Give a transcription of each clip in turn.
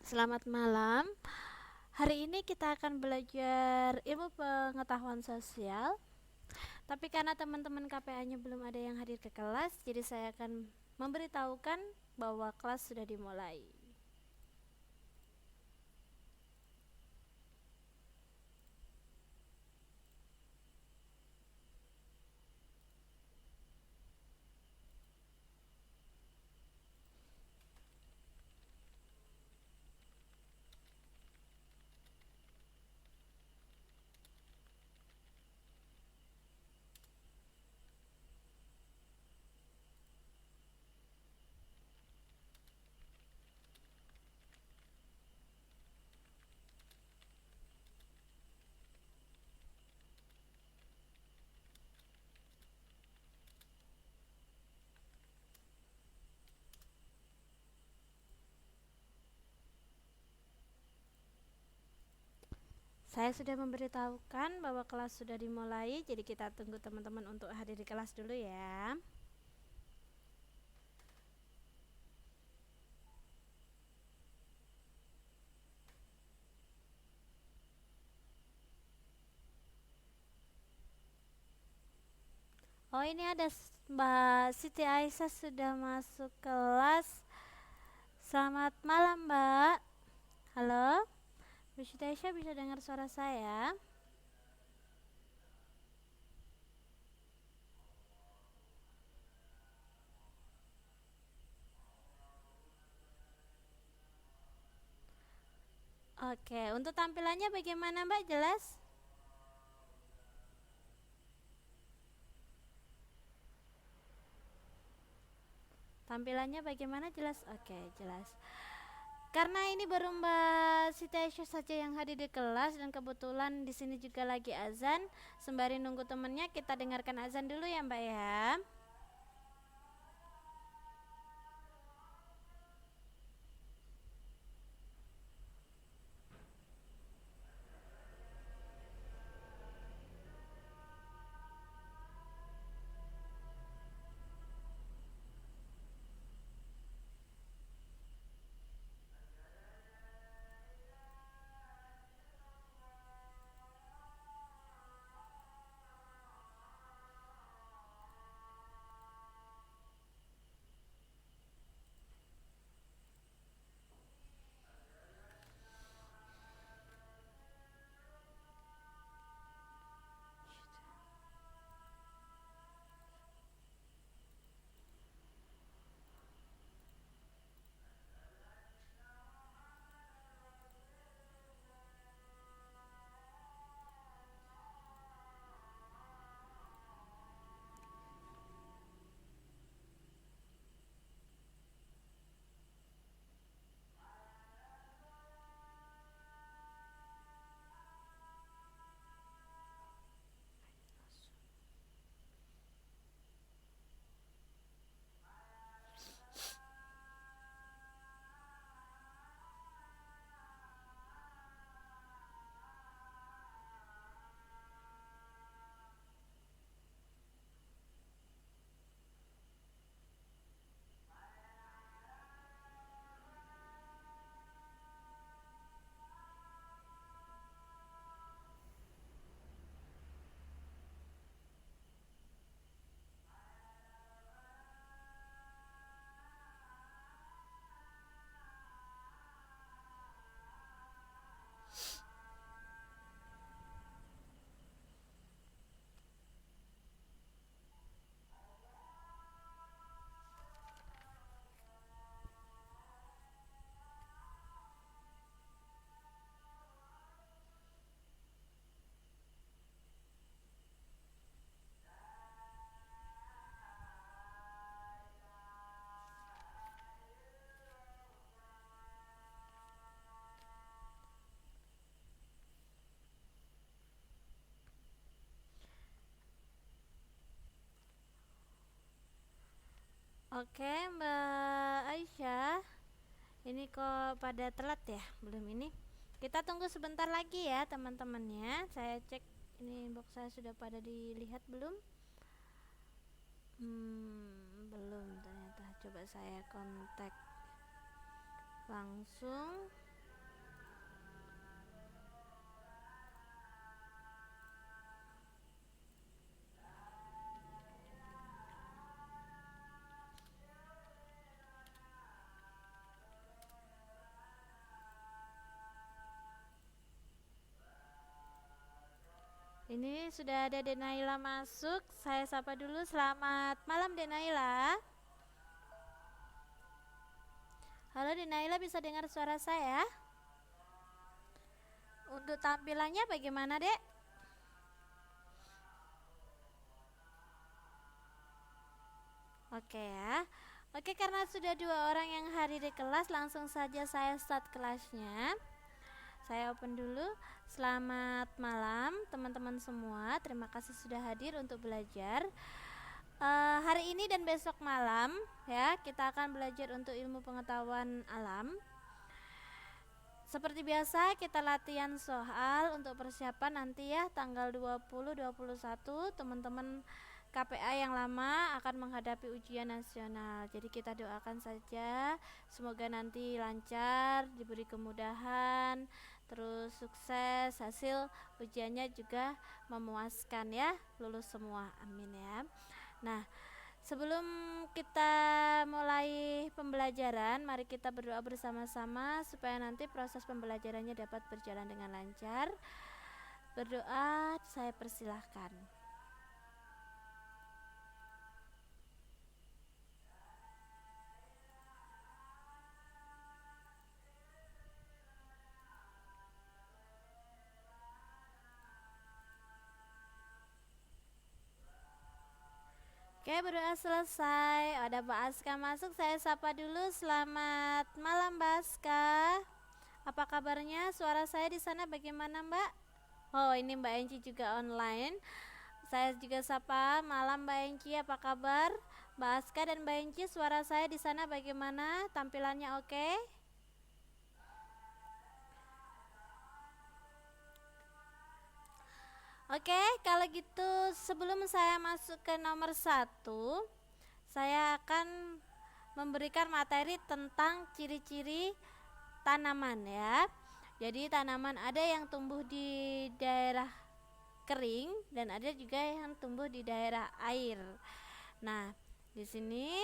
Selamat malam. Hari ini kita akan belajar ilmu pengetahuan sosial. Tapi karena teman-teman KPA-nya belum ada yang hadir ke kelas, jadi saya akan memberitahukan bahwa kelas sudah dimulai. Saya sudah memberitahukan bahwa kelas sudah dimulai, jadi kita tunggu teman-teman untuk hadir di kelas dulu ya. Oh, ini ada Mbak Siti Aisyah sudah masuk kelas. Selamat malam, Mbak. Halo, Mbak Siti Aisyah bisa dengar suara saya? Oke, untuk tampilannya bagaimana Mbak? Jelas? Tampilannya bagaimana? Jelas? Oke, jelas. Karena ini baru Mbak Siti Aisyah saja yang hadir di kelas dan kebetulan di sini juga lagi azan, sembari nunggu temennya kita dengarkan azan dulu ya Mbak ya. Oke Mbak Aisyah, ini kok pada telat ya? Belum ini. Kita tunggu sebentar lagi ya teman-temannya. Saya cek ini inbox saya sudah pada dilihat belum? Belum ternyata. Coba saya kontak langsung. Ini sudah ada Denaila masuk. Saya sapa dulu. Selamat malam Denaila. Halo Denaila, bisa dengar suara saya? Untuk tampilannya bagaimana, Dek? Oke ya. Oke, karena sudah 2 orang yang hadir di kelas, langsung saja saya start kelasnya. Saya open dulu. Selamat malam teman-teman semua. Terima kasih sudah hadir untuk belajar. Hari ini dan besok malam ya, kita akan belajar untuk ilmu pengetahuan alam. Seperti biasa kita latihan soal untuk persiapan nanti ya, tanggal 20-21 teman-teman KPA yang lama akan menghadapi ujian nasional. Jadi kita doakan saja semoga nanti lancar, diberi kemudahan, terus sukses, hasil ujiannya juga memuaskan ya, lulus semua, amin ya. Nah, sebelum kita mulai pembelajaran, mari kita berdoa bersama-sama supaya nanti proses pembelajarannya dapat berjalan dengan lancar. Berdoa, saya persilahkan. Oke, berdoa selesai. Ada Mbak Aska masuk, saya sapa dulu. Selamat malam Mbak Aska. Apa kabarnya? Suara saya di sana bagaimana Mbak? Oh, ini Mbak Enci juga online. Saya juga sapa, malam Mbak Enci, apa kabar? Mbak Aska dan Mbak Enci, suara saya di sana bagaimana? Tampilannya oke? Oke, kalau gitu sebelum saya masuk ke nomor 1, saya akan memberikan materi tentang ciri-ciri tanaman ya. Jadi tanaman ada yang tumbuh di daerah kering dan ada juga yang tumbuh di daerah air. Nah, di sini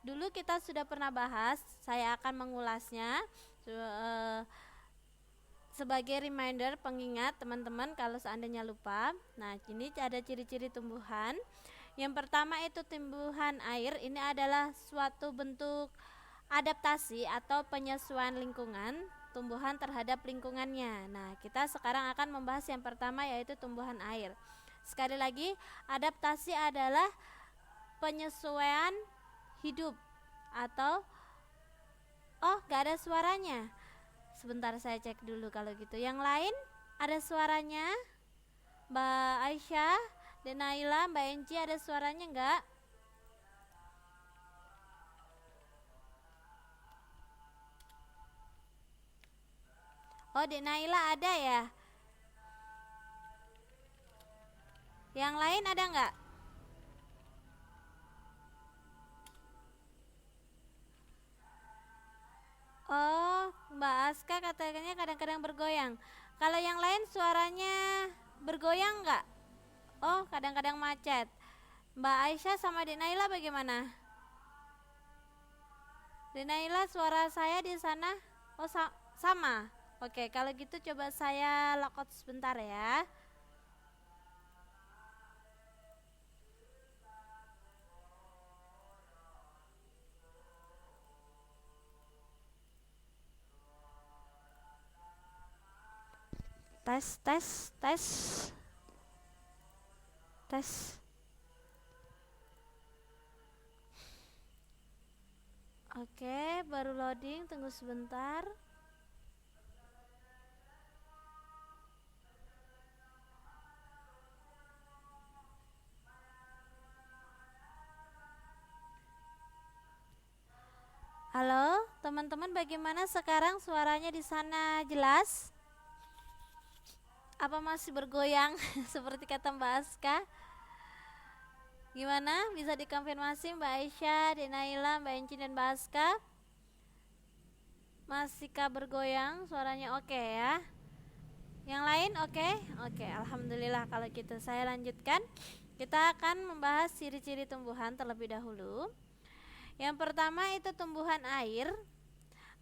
dulu kita sudah pernah bahas, saya akan mengulasnya sebagai reminder, pengingat teman-teman kalau seandainya lupa. Nah, ini ada ciri-ciri tumbuhan. Yang pertama itu tumbuhan air. Ini adalah suatu bentuk adaptasi atau penyesuaian lingkungan tumbuhan terhadap lingkungannya. Nah, kita sekarang akan membahas yang pertama, yaitu tumbuhan air. Sekali lagi, adaptasi adalah penyesuaian hidup atau gak ada suaranya. Sebentar saya cek dulu kalau gitu. Yang lain ada suaranya? Mbak Aisyah, Denaila, Mbak Enci ada suaranya enggak? Oh, Denaila ada ya? Yang lain ada enggak? Oh, Mbak Aska katanya kadang-kadang bergoyang. Kalau yang lain suaranya bergoyang enggak? Oh, kadang-kadang macet. Mbak Aisyah sama Denaila bagaimana? Denaila, suara saya di sana sama. Oke, kalau gitu coba saya lockout sebentar ya. Tes. Oke, baru loading, tunggu sebentar. Halo, teman-teman, bagaimana sekarang suaranya di sana jelas? Apa masih bergoyang seperti kata Mbak Aska? Gimana? Bisa dikonfirmasi Mbak Aisyah, Denaila, Mbak Enci dan Mbak Aska? Masihkah bergoyang? Suaranya oke ya? Yang lain oke? Oke, alhamdulillah kalau gitu. Saya lanjutkan. Kita akan membahas ciri-ciri tumbuhan terlebih dahulu. Yang pertama itu tumbuhan air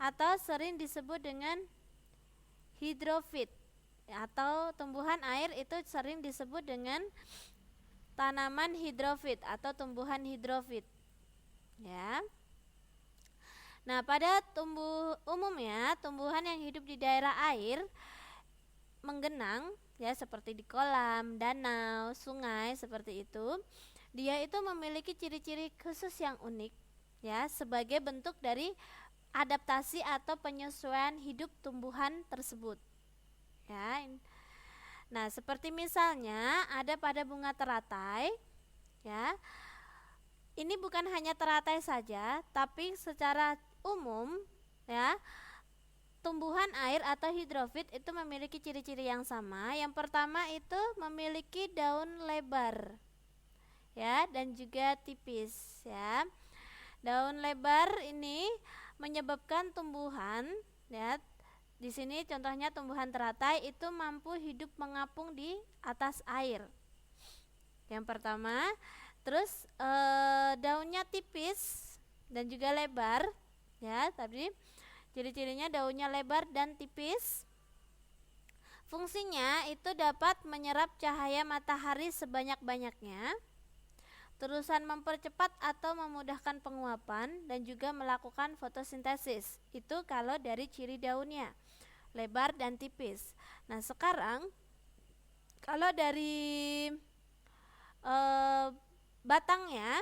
atau sering disebut dengan hidrofit. atau tumbuhan air itu sering disebut dengan tanaman hidrofit atau tumbuhan hidrofit ya. Nah, pada umumnya tumbuhan yang hidup di daerah air menggenang ya, seperti di kolam, danau, sungai seperti itu. Dia itu memiliki ciri-ciri khusus yang unik ya, sebagai bentuk dari adaptasi atau penyesuaian hidup tumbuhan tersebut. Ya. Nah, seperti misalnya ada pada bunga teratai ya. Ini bukan hanya teratai saja, tapi secara umum ya, tumbuhan air atau hidrofit itu memiliki ciri-ciri yang sama. Yang pertama itu memiliki daun lebar ya, dan juga tipis ya. Daun lebar ini menyebabkan tumbuhan ya, di sini contohnya tumbuhan teratai itu mampu hidup mengapung di atas air. Yang pertama, terus daunnya tipis dan juga lebar ya, tadi ciri-cirinya daunnya lebar dan tipis. Fungsinya itu dapat menyerap cahaya matahari sebanyak-banyaknya, terusan mempercepat atau memudahkan penguapan, dan juga melakukan fotosintesis. Itu kalau dari ciri daunnya, lebar dan tipis. Nah, sekarang kalau dari batangnya,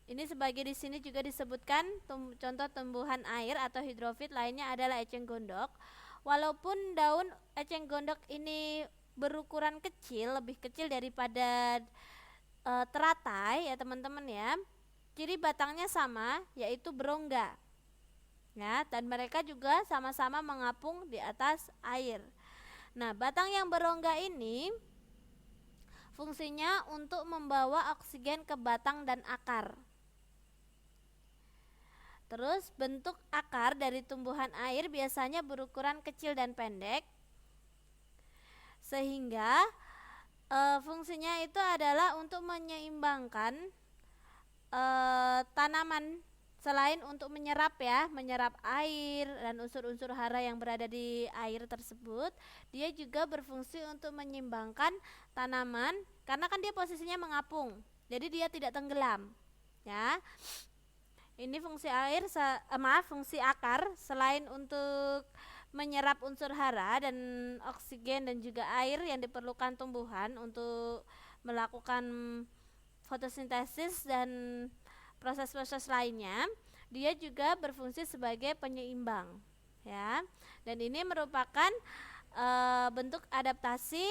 ini sebagai di sini juga disebutkan contoh tumbuhan air atau hidrofit lainnya adalah eceng gondok. Walaupun daun eceng gondok ini berukuran kecil, lebih kecil daripada teratai ya teman-teman ya, ciri batangnya sama, yaitu berongga ya, dan mereka juga sama-sama mengapung di atas air. Nah, batang yang berongga ini fungsinya untuk membawa oksigen ke batang dan akar. Terus bentuk akar dari tumbuhan air biasanya berukuran kecil dan pendek, sehingga fungsinya itu adalah untuk menyeimbangkan tanaman. Selain untuk menyerap air dan unsur-unsur hara yang berada di air tersebut, dia juga berfungsi untuk menyeimbangkan tanaman, karena kan dia posisinya mengapung, jadi dia tidak tenggelam ya. Ini fungsi fungsi akar selain untuk menyerap unsur hara dan oksigen dan juga air yang diperlukan tumbuhan untuk melakukan fotosintesis dan proses-proses lainnya, dia juga berfungsi sebagai penyeimbang ya. Dan ini merupakan bentuk adaptasi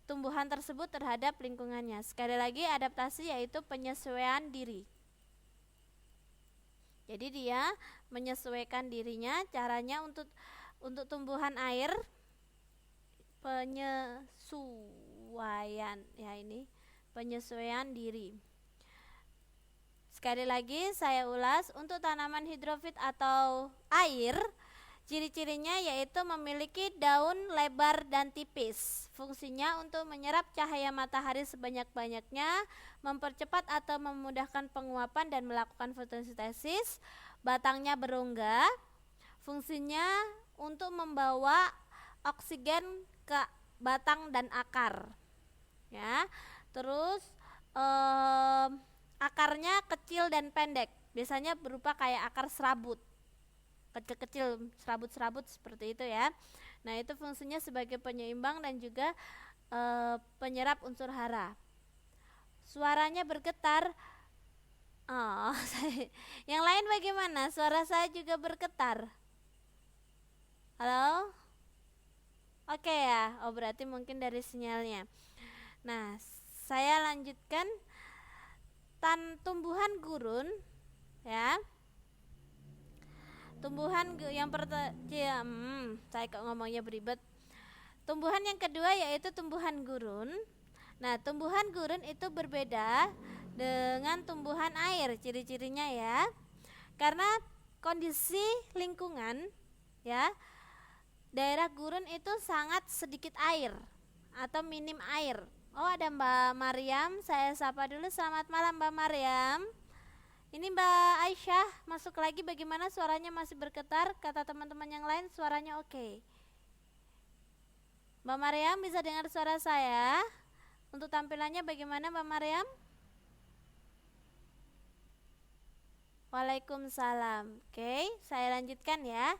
tumbuhan tersebut terhadap lingkungannya. Sekali lagi, adaptasi yaitu penyesuaian diri. Jadi dia menyesuaikan dirinya. Caranya untuk tumbuhan air, penyesuaian ya, ini penyesuaian diri. Sekali lagi saya ulas, untuk tanaman hidrofit atau air, ciri-cirinya yaitu memiliki daun lebar dan tipis. Fungsinya untuk menyerap cahaya matahari sebanyak-banyaknya, mempercepat atau memudahkan penguapan dan melakukan fotosintesis. Batangnya berongga, fungsinya untuk membawa oksigen ke batang dan akar ya. Terus akarnya kecil dan pendek, biasanya berupa kayak akar serabut, kecil-kecil, serabut-serabut seperti itu ya. Nah, itu fungsinya sebagai penyeimbang dan juga penyerap unsur hara. Suaranya bergetar. Oh, yang lain bagaimana? Suara saya juga bergetar. Halo? Oke ya. Oh, berarti mungkin dari sinyalnya. Nah, saya lanjutkan. Tumbuhan gurun ya. Tumbuhan yang saya kok ngomongnya beribet. Tumbuhan yang kedua yaitu tumbuhan gurun. Nah, tumbuhan gurun itu berbeda dengan tumbuhan air ciri-cirinya ya. Karena kondisi lingkungan ya, daerah gurun itu sangat sedikit air atau minim air. Oh, ada Mbak Maryam, saya sapa dulu. Selamat malam Mbak Maryam. Ini Mbak Aisyah masuk lagi, bagaimana suaranya masih bergetar? Kata teman-teman yang lain suaranya oke. Mbak Maryam bisa dengar suara saya? Untuk tampilannya bagaimana Mbak Maryam? Waalaikumsalam. Oke, saya lanjutkan ya.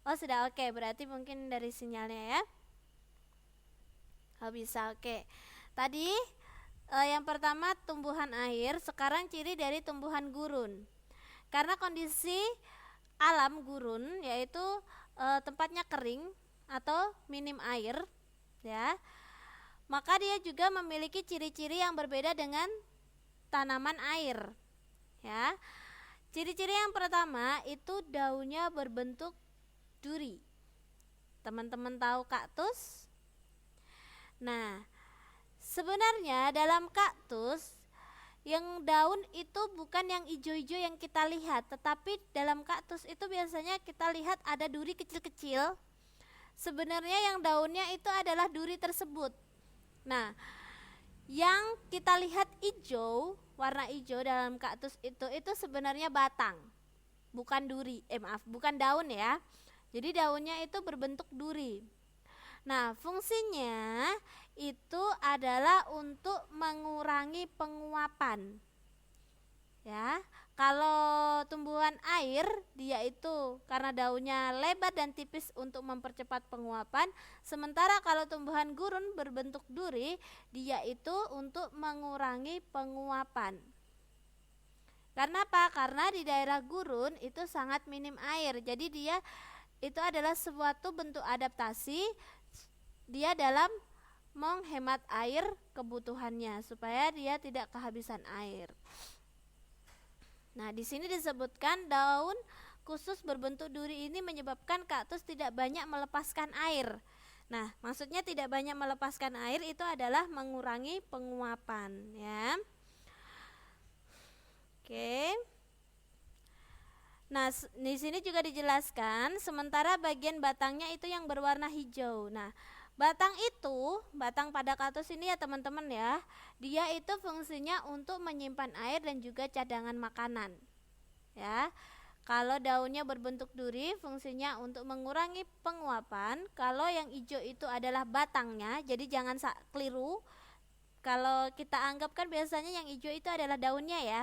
Oh sudah, oke, berarti mungkin dari sinyalnya ya. Oh bisa, oke. Tadi yang pertama tumbuhan air, sekarang ciri dari tumbuhan gurun. Karena kondisi alam gurun yaitu tempatnya kering atau minim air ya, maka dia juga memiliki ciri-ciri yang berbeda dengan tanaman air ya. Ciri-ciri yang pertama itu daunnya berbentuk duri. Teman-teman tahu kaktus? Nah, sebenarnya dalam kaktus yang daun itu bukan yang ijo-ijo yang kita lihat, tetapi dalam kaktus itu biasanya kita lihat ada duri kecil-kecil. Sebenarnya yang daunnya itu adalah duri tersebut. Nah, yang kita lihat hijau, warna hijau dalam kaktus itu sebenarnya batang, bukan duri. Bukan daun ya. Jadi daunnya itu berbentuk duri. Nah, fungsinya itu adalah untuk mengurangi penguapan. Ya, kalau tumbuhan air dia itu karena daunnya lebar dan tipis untuk mempercepat penguapan, sementara kalau tumbuhan gurun berbentuk duri dia itu untuk mengurangi penguapan. Karena apa? Karena di daerah gurun itu sangat minim air. Jadi dia itu adalah suatu bentuk adaptasi dia dalam menghemat air kebutuhannya supaya dia tidak kehabisan air. Nah, di sini disebutkan daun khusus berbentuk duri ini menyebabkan kaktus tidak banyak melepaskan air. Nah, maksudnya tidak banyak melepaskan air itu adalah mengurangi penguapan ya. Oke. Nah, di sini juga dijelaskan sementara bagian batangnya itu yang berwarna hijau. Nah, batang pada kaktus ini ya teman-teman ya, dia itu fungsinya untuk menyimpan air dan juga cadangan makanan ya. Kalau daunnya berbentuk duri fungsinya untuk mengurangi penguapan. Kalau yang hijau itu adalah batangnya, jadi jangan keliru. Kalau kita anggap kan biasanya yang hijau itu adalah daunnya ya,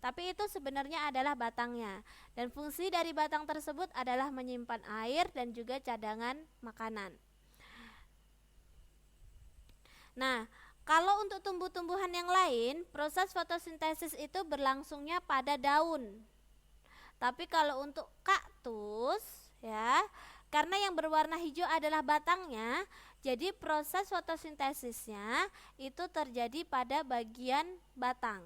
tapi itu sebenarnya adalah batangnya. Dan fungsi dari batang tersebut adalah menyimpan air dan juga cadangan makanan. Nah, kalau untuk tumbuh-tumbuhan yang lain, proses fotosintesis itu berlangsungnya pada daun. Tapi kalau untuk kaktus, ya, karena yang berwarna hijau adalah batangnya, jadi proses fotosintesisnya itu terjadi pada bagian batang.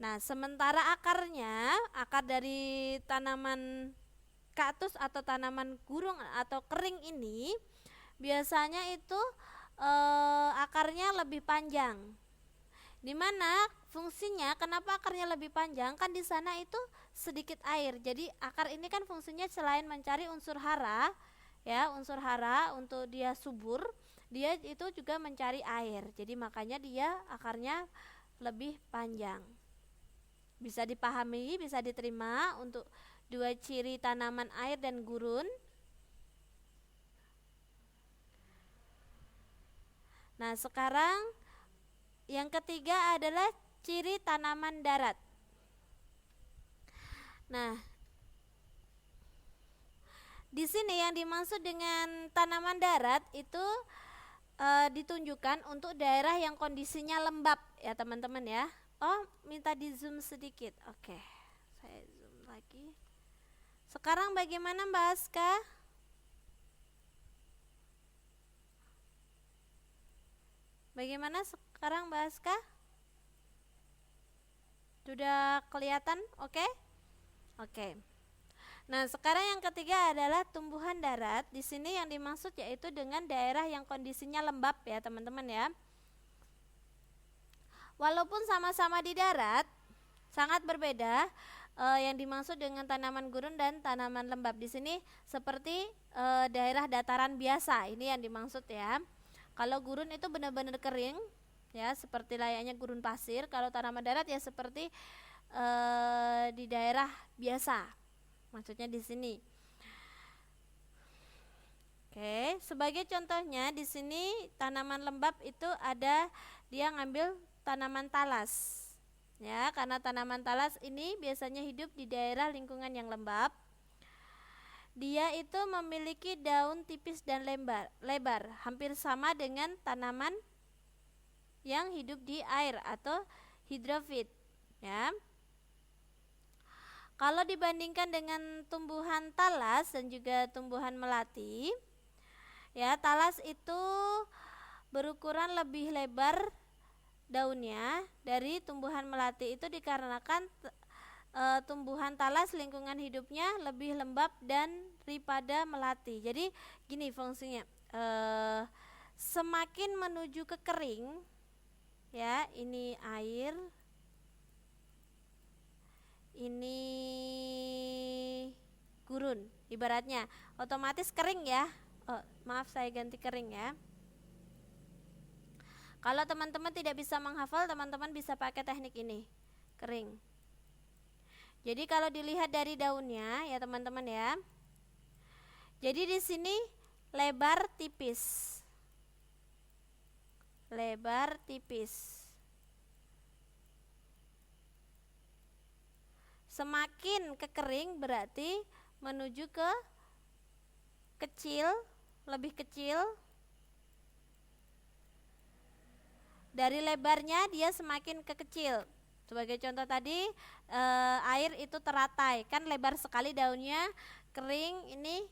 Nah, sementara akar dari tanaman kaktus atau tanaman gurun atau kering ini biasanya itu akarnya lebih panjang. Dimana fungsinya kenapa akarnya lebih panjang? Kan di sana itu sedikit air. Jadi akar ini kan fungsinya selain mencari unsur hara, ya unsur hara untuk dia subur, dia itu juga mencari air. Jadi makanya dia akarnya lebih panjang. Bisa dipahami, bisa diterima untuk dua ciri tanaman air dan gurun. Nah, sekarang yang ketiga adalah ciri tanaman darat. Nah, di sini yang dimaksud dengan tanaman darat itu ditunjukkan untuk daerah yang kondisinya lembab ya teman-teman ya. Oh, minta di zoom sedikit. Oke, saya zoom lagi. Sekarang bagaimana Mbak Aska? Bagaimana sekarang Mbak Aska? Sudah kelihatan? Oke? Oke. Nah, sekarang yang ketiga adalah tumbuhan darat. Di sini yang dimaksud yaitu dengan daerah yang kondisinya lembab ya, teman-teman ya. Walaupun sama-sama di darat, sangat berbeda yang dimaksud dengan tanaman gurun dan tanaman lembab. Di sini seperti daerah dataran biasa. Ini yang dimaksud ya. Kalau gurun itu benar-benar kering ya, seperti layaknya gurun pasir. Kalau tanaman darat ya seperti di daerah biasa. Maksudnya di sini. Oke, sebagai contohnya di sini tanaman lembab itu ada, dia ngambil tanaman talas. Ya, karena tanaman talas ini biasanya hidup di daerah lingkungan yang lembab. Dia itu memiliki daun tipis dan lebar, hampir sama dengan tanaman yang hidup di air atau hidrofit. Ya. Kalau dibandingkan dengan tumbuhan talas dan juga tumbuhan melati, ya, talas itu berukuran lebih lebar daunnya dari tumbuhan melati, itu dikarenakan tumbuhan talas lingkungan hidupnya lebih lembab dan daripada melati. Jadi gini fungsinya, semakin menuju ke kering, ya, ini air, ini gurun, ibaratnya otomatis kering ya. Maaf, saya ganti kering ya. Kalau teman-teman tidak bisa menghafal, teman-teman bisa pakai teknik ini, kering. Jadi kalau dilihat dari daunnya ya teman-teman ya. Jadi di sini lebar tipis. Lebar tipis. Semakin kekering berarti menuju ke kecil, lebih kecil. Dari lebarnya dia semakin kekecil. Sebagai contoh tadi, air itu teratai, kan lebar sekali daunnya, kering. Ini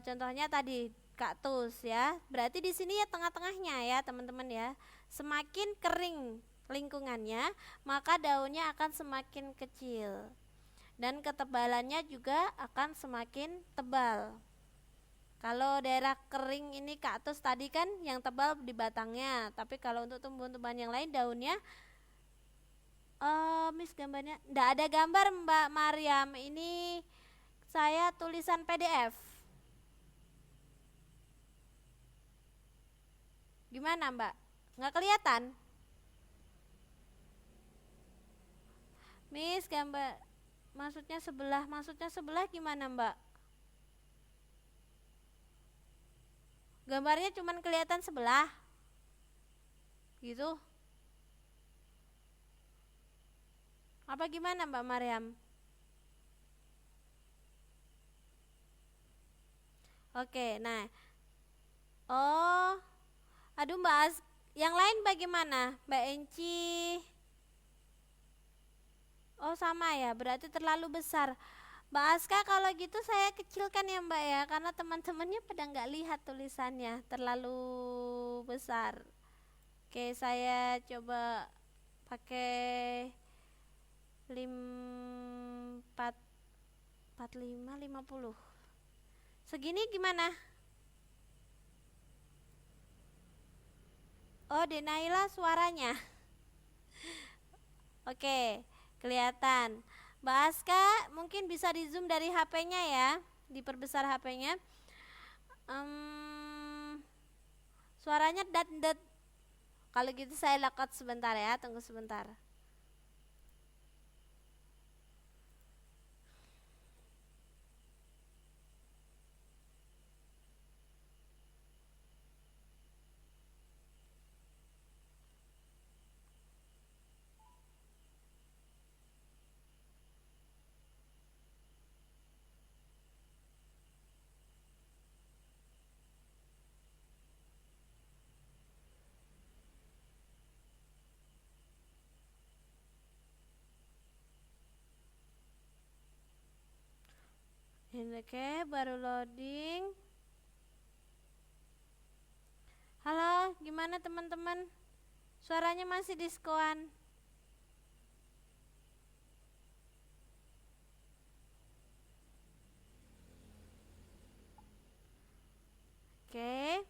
contohnya tadi kaktus ya. Berarti di sini ya tengah-tengahnya ya teman-teman ya. Semakin kering lingkungannya, maka daunnya akan semakin kecil dan ketebalannya juga akan semakin tebal. Kalau daerah kering ini kaktus tadi kan yang tebal di batangnya, tapi kalau untuk tumbuhan-tumbuhan yang lain daunnya, Miss gambarnya enggak ada gambar Mbak Mariam, ini saya tulisan PDF. Gimana Mbak? Nggak kelihatan? Miss gambar, maksudnya sebelah gimana Mbak? Gambarnya cuman kelihatan sebelah gitu, apa gimana Mbak Mariam? Oke, nah, aduh Mbak yang lain bagaimana Mbak Enci? Oh sama ya, berarti terlalu besar. Mbak Aska, kalau gitu saya kecilkan ya Mbak ya, karena teman-temannya pada nggak lihat tulisannya, terlalu besar. Oke, saya coba pakai 45, 50. Segini gimana? Oh, Denaila suaranya. Oke, kelihatan. Mbak Aska mungkin bisa di zoom dari HP-nya ya, diperbesar HP-nya. Suaranya dat. Kalau gitu saya lakot sebentar ya, tunggu sebentar. Oke, baru loading. Halo, gimana teman-teman? Suaranya masih diskoan? Oke.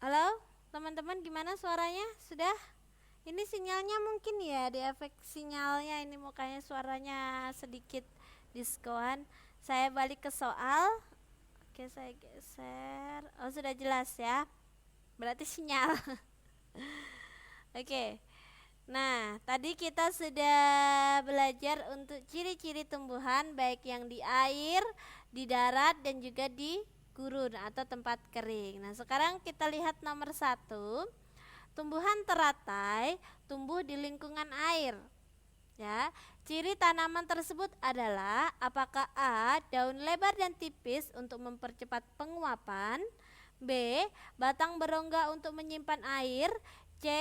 Halo, teman-teman gimana suaranya? Sudah? Ini sinyalnya mungkin ya, di efek sinyalnya ini mukanya suaranya sedikit diskoan. Saya balik ke soal. Oke, saya geser. Oh, sudah jelas ya. Berarti sinyal. Oke. Nah, tadi kita sudah belajar untuk ciri-ciri tumbuhan baik yang di air, di darat, dan juga di gurun atau tempat kering. Nah, sekarang kita lihat nomor 1. Tumbuhan teratai tumbuh di lingkungan air. Ya, ciri tanaman tersebut adalah apakah A. Daun lebar dan tipis untuk mempercepat penguapan, B. Batang berongga untuk menyimpan air, C.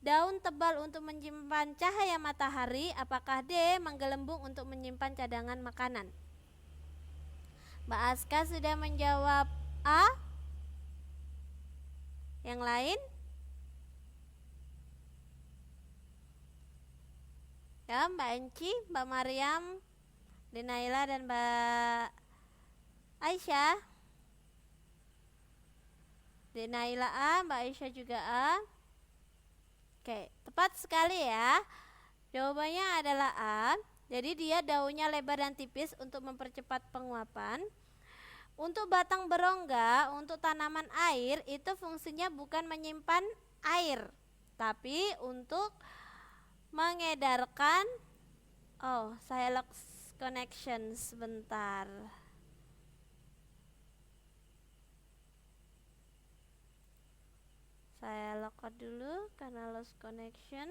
Daun tebal untuk menyimpan cahaya matahari, apakah D. Menggelembung untuk menyimpan cadangan makanan? Mbak Aska sudah menjawab A. Yang lain? Ya, Mbak Enci, Mbak Mariam, Denaila, dan Mbak Aisyah. Denaila A, Mbak Aisyah juga A. Oke, tepat sekali ya. Jawabannya adalah A. Jadi dia daunnya lebar dan tipis untuk mempercepat penguapan. Untuk batang berongga, untuk tanaman air itu fungsinya bukan menyimpan air, tapi untuk mengedarkan saya lost connection sebentar. Saya lockout dulu karena lost connection.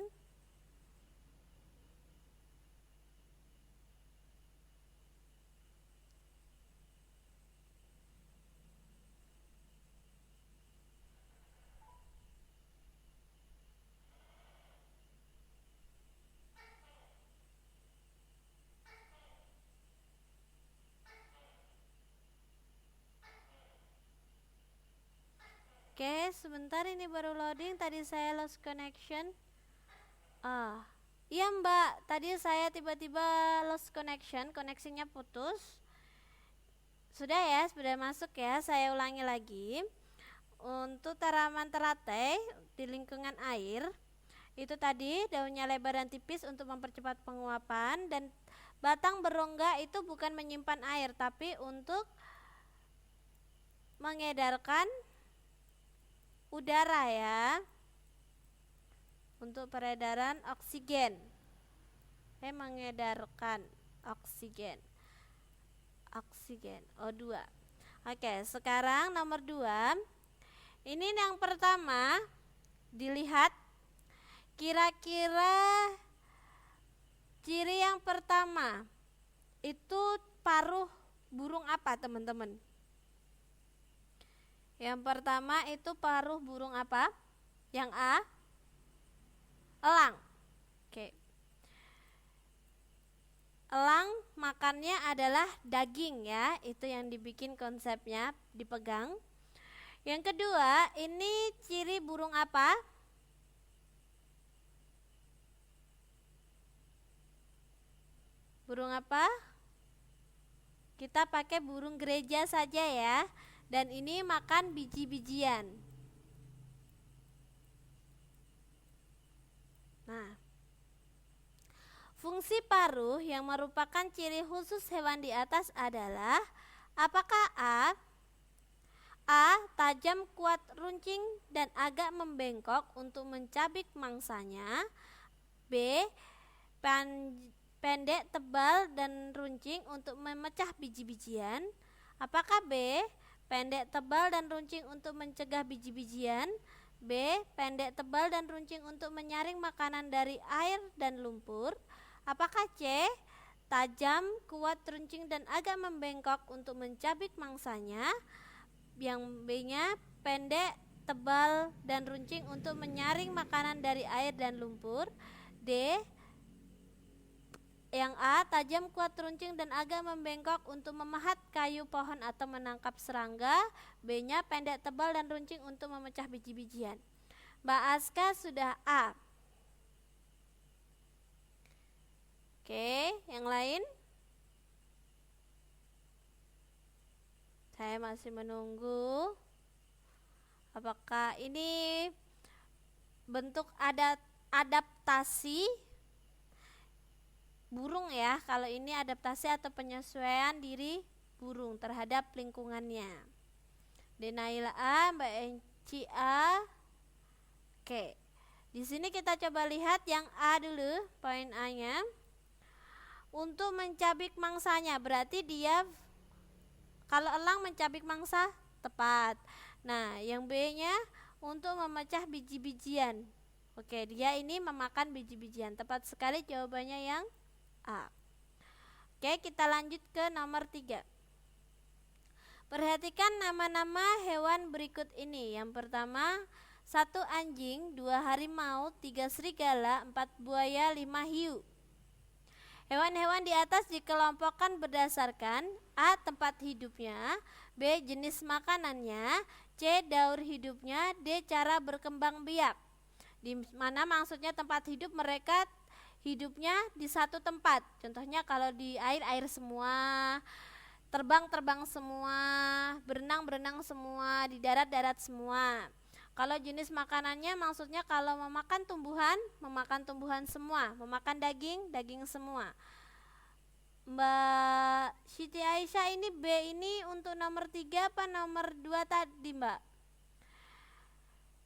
Oke, sebentar ini baru loading. Tadi saya lost connection. Iya Mbak, tadi saya tiba-tiba lost connection, koneksinya putus. Sudah ya, sudah masuk ya. Saya ulangi lagi. Untuk tanaman teratai di lingkungan air, itu tadi daunnya lebar dan tipis untuk mempercepat penguapan, dan batang berongga itu bukan menyimpan air tapi untuk mengedarkan udara ya, untuk peredaran oksigen. Mengedarkan oksigen O2. Oke, sekarang nomor 2. Ini yang pertama, dilihat kira-kira ciri yang pertama itu paruh burung apa teman-teman? Yang pertama itu paruh burung apa? Yang A, elang. Oke. Elang makannya adalah daging ya, itu yang dibikin konsepnya, dipegang. Yang kedua, ini ciri burung apa? Burung apa? Kita pakai burung gereja saja ya. Dan ini makan biji-bijian. Nah, fungsi paruh yang merupakan ciri khusus hewan di atas adalah apakah A. Tajam, kuat, runcing, dan agak membengkok untuk mencabik mangsanya. B. Pendek, tebal, dan runcing untuk memecah biji-bijian. Apakah B. Pendek, tebal, dan runcing untuk mencegah biji-bijian. B. Pendek, tebal, dan runcing untuk menyaring makanan dari air dan lumpur. Apakah C. Tajam, kuat, runcing, dan agak membengkok untuk mencabik mangsanya. Yang B-nya pendek, tebal, dan runcing untuk menyaring makanan dari air dan lumpur. D. Yang A, tajam, kuat, runcing, dan agak membengkok untuk memahat kayu, pohon, atau menangkap serangga. B-nya pendek, tebal, dan runcing untuk memecah biji-bijian. Mbak Aska sudah A. Oke, yang lain? Saya masih menunggu. Apakah ini bentuk adaptasi burung ya? Kalau ini adaptasi atau penyesuaian diri burung terhadap lingkungannya. Denaila A, Mbak Enci A. Oke. Di sini kita coba lihat yang A dulu, poin A-nya. Untuk mencabik mangsanya, berarti dia kalau elang mencabik mangsa tepat. Nah, yang B-nya untuk memecah biji-bijian. Oke, dia ini memakan biji-bijian. Tepat sekali jawabannya yang A. Oke, kita lanjut ke nomor 3. Perhatikan nama-nama hewan berikut ini. Yang pertama, 1 anjing, 2 harimau, 3 serigala, 4 buaya, 5 hiu. Hewan-hewan di atas dikelompokkan berdasarkan A. tempat hidupnya, B. jenis makanannya, C. daur hidupnya, D. cara berkembang biak. Di mana maksudnya tempat hidup, mereka hidupnya di satu tempat. Contohnya kalau di air semua, terbang semua, berenang semua, di darat semua. Kalau jenis makanannya maksudnya kalau memakan tumbuhan semua, memakan daging semua. Mbak Siti Aisyah, ini B ini untuk nomor 3 apa nomor 2 tadi, Mbak?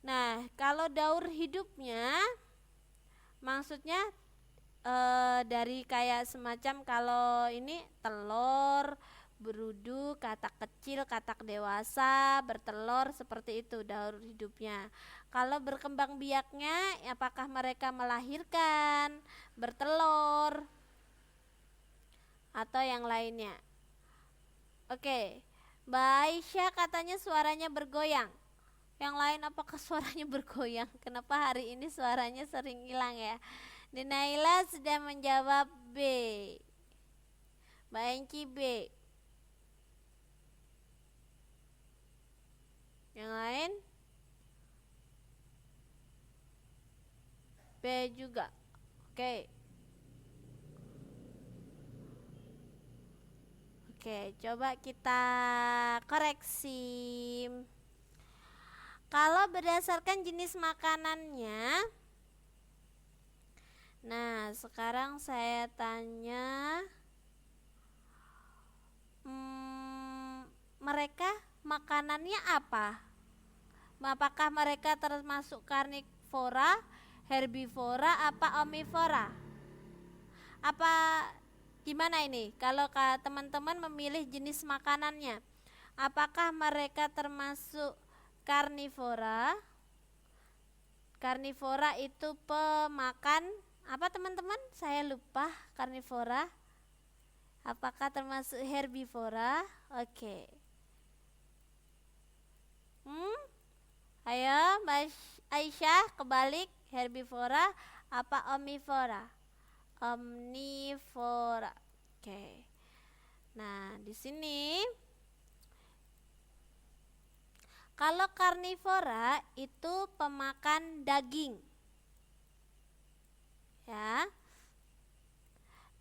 Nah, kalau daur hidupnya maksudnya dari kayak semacam kalau ini telur, berudu, katak kecil, katak dewasa, bertelur, seperti itu daur hidupnya. Kalau berkembang biaknya, apakah mereka melahirkan, bertelur, atau yang lainnya? Oke, Mbak Aisyah katanya suaranya bergoyang. Yang lain apakah suaranya bergoyang? Kenapa hari ini suaranya sering hilang ya? Dinaila sudah menjawab B. Mbak Enci B. Yang lain? B juga. Oke. Oke, coba kita koreksi. Kalau berdasarkan jenis makanannya, nah sekarang saya tanya, mereka makanannya apa? Apakah mereka termasuk karnivora, herbivora, apa omnivora? Apa gimana ini? Kalau teman-teman memilih jenis makanannya, apakah mereka termasuk karnivora? Karnivora itu pemakan apa, teman-teman? Saya lupa. Karnivora apakah termasuk herbivora? Oke. Ayo Mbak Aisyah, kebalik, herbivora apa omnivora? Omnivora. Oke. Nah, di sini kalau karnivora itu pemakan daging. Ya.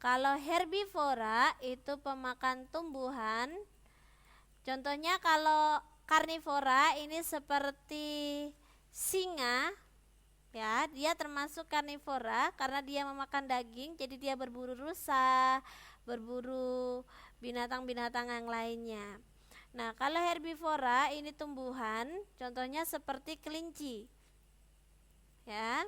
Kalau herbivora itu pemakan tumbuhan. Contohnya kalau karnivora ini seperti singa, ya, dia termasuk karnivora karena dia memakan daging, jadi dia berburu rusa, berburu binatang-binatang yang lainnya. Nah, kalau herbivora ini tumbuhan, contohnya seperti kelinci. Ya.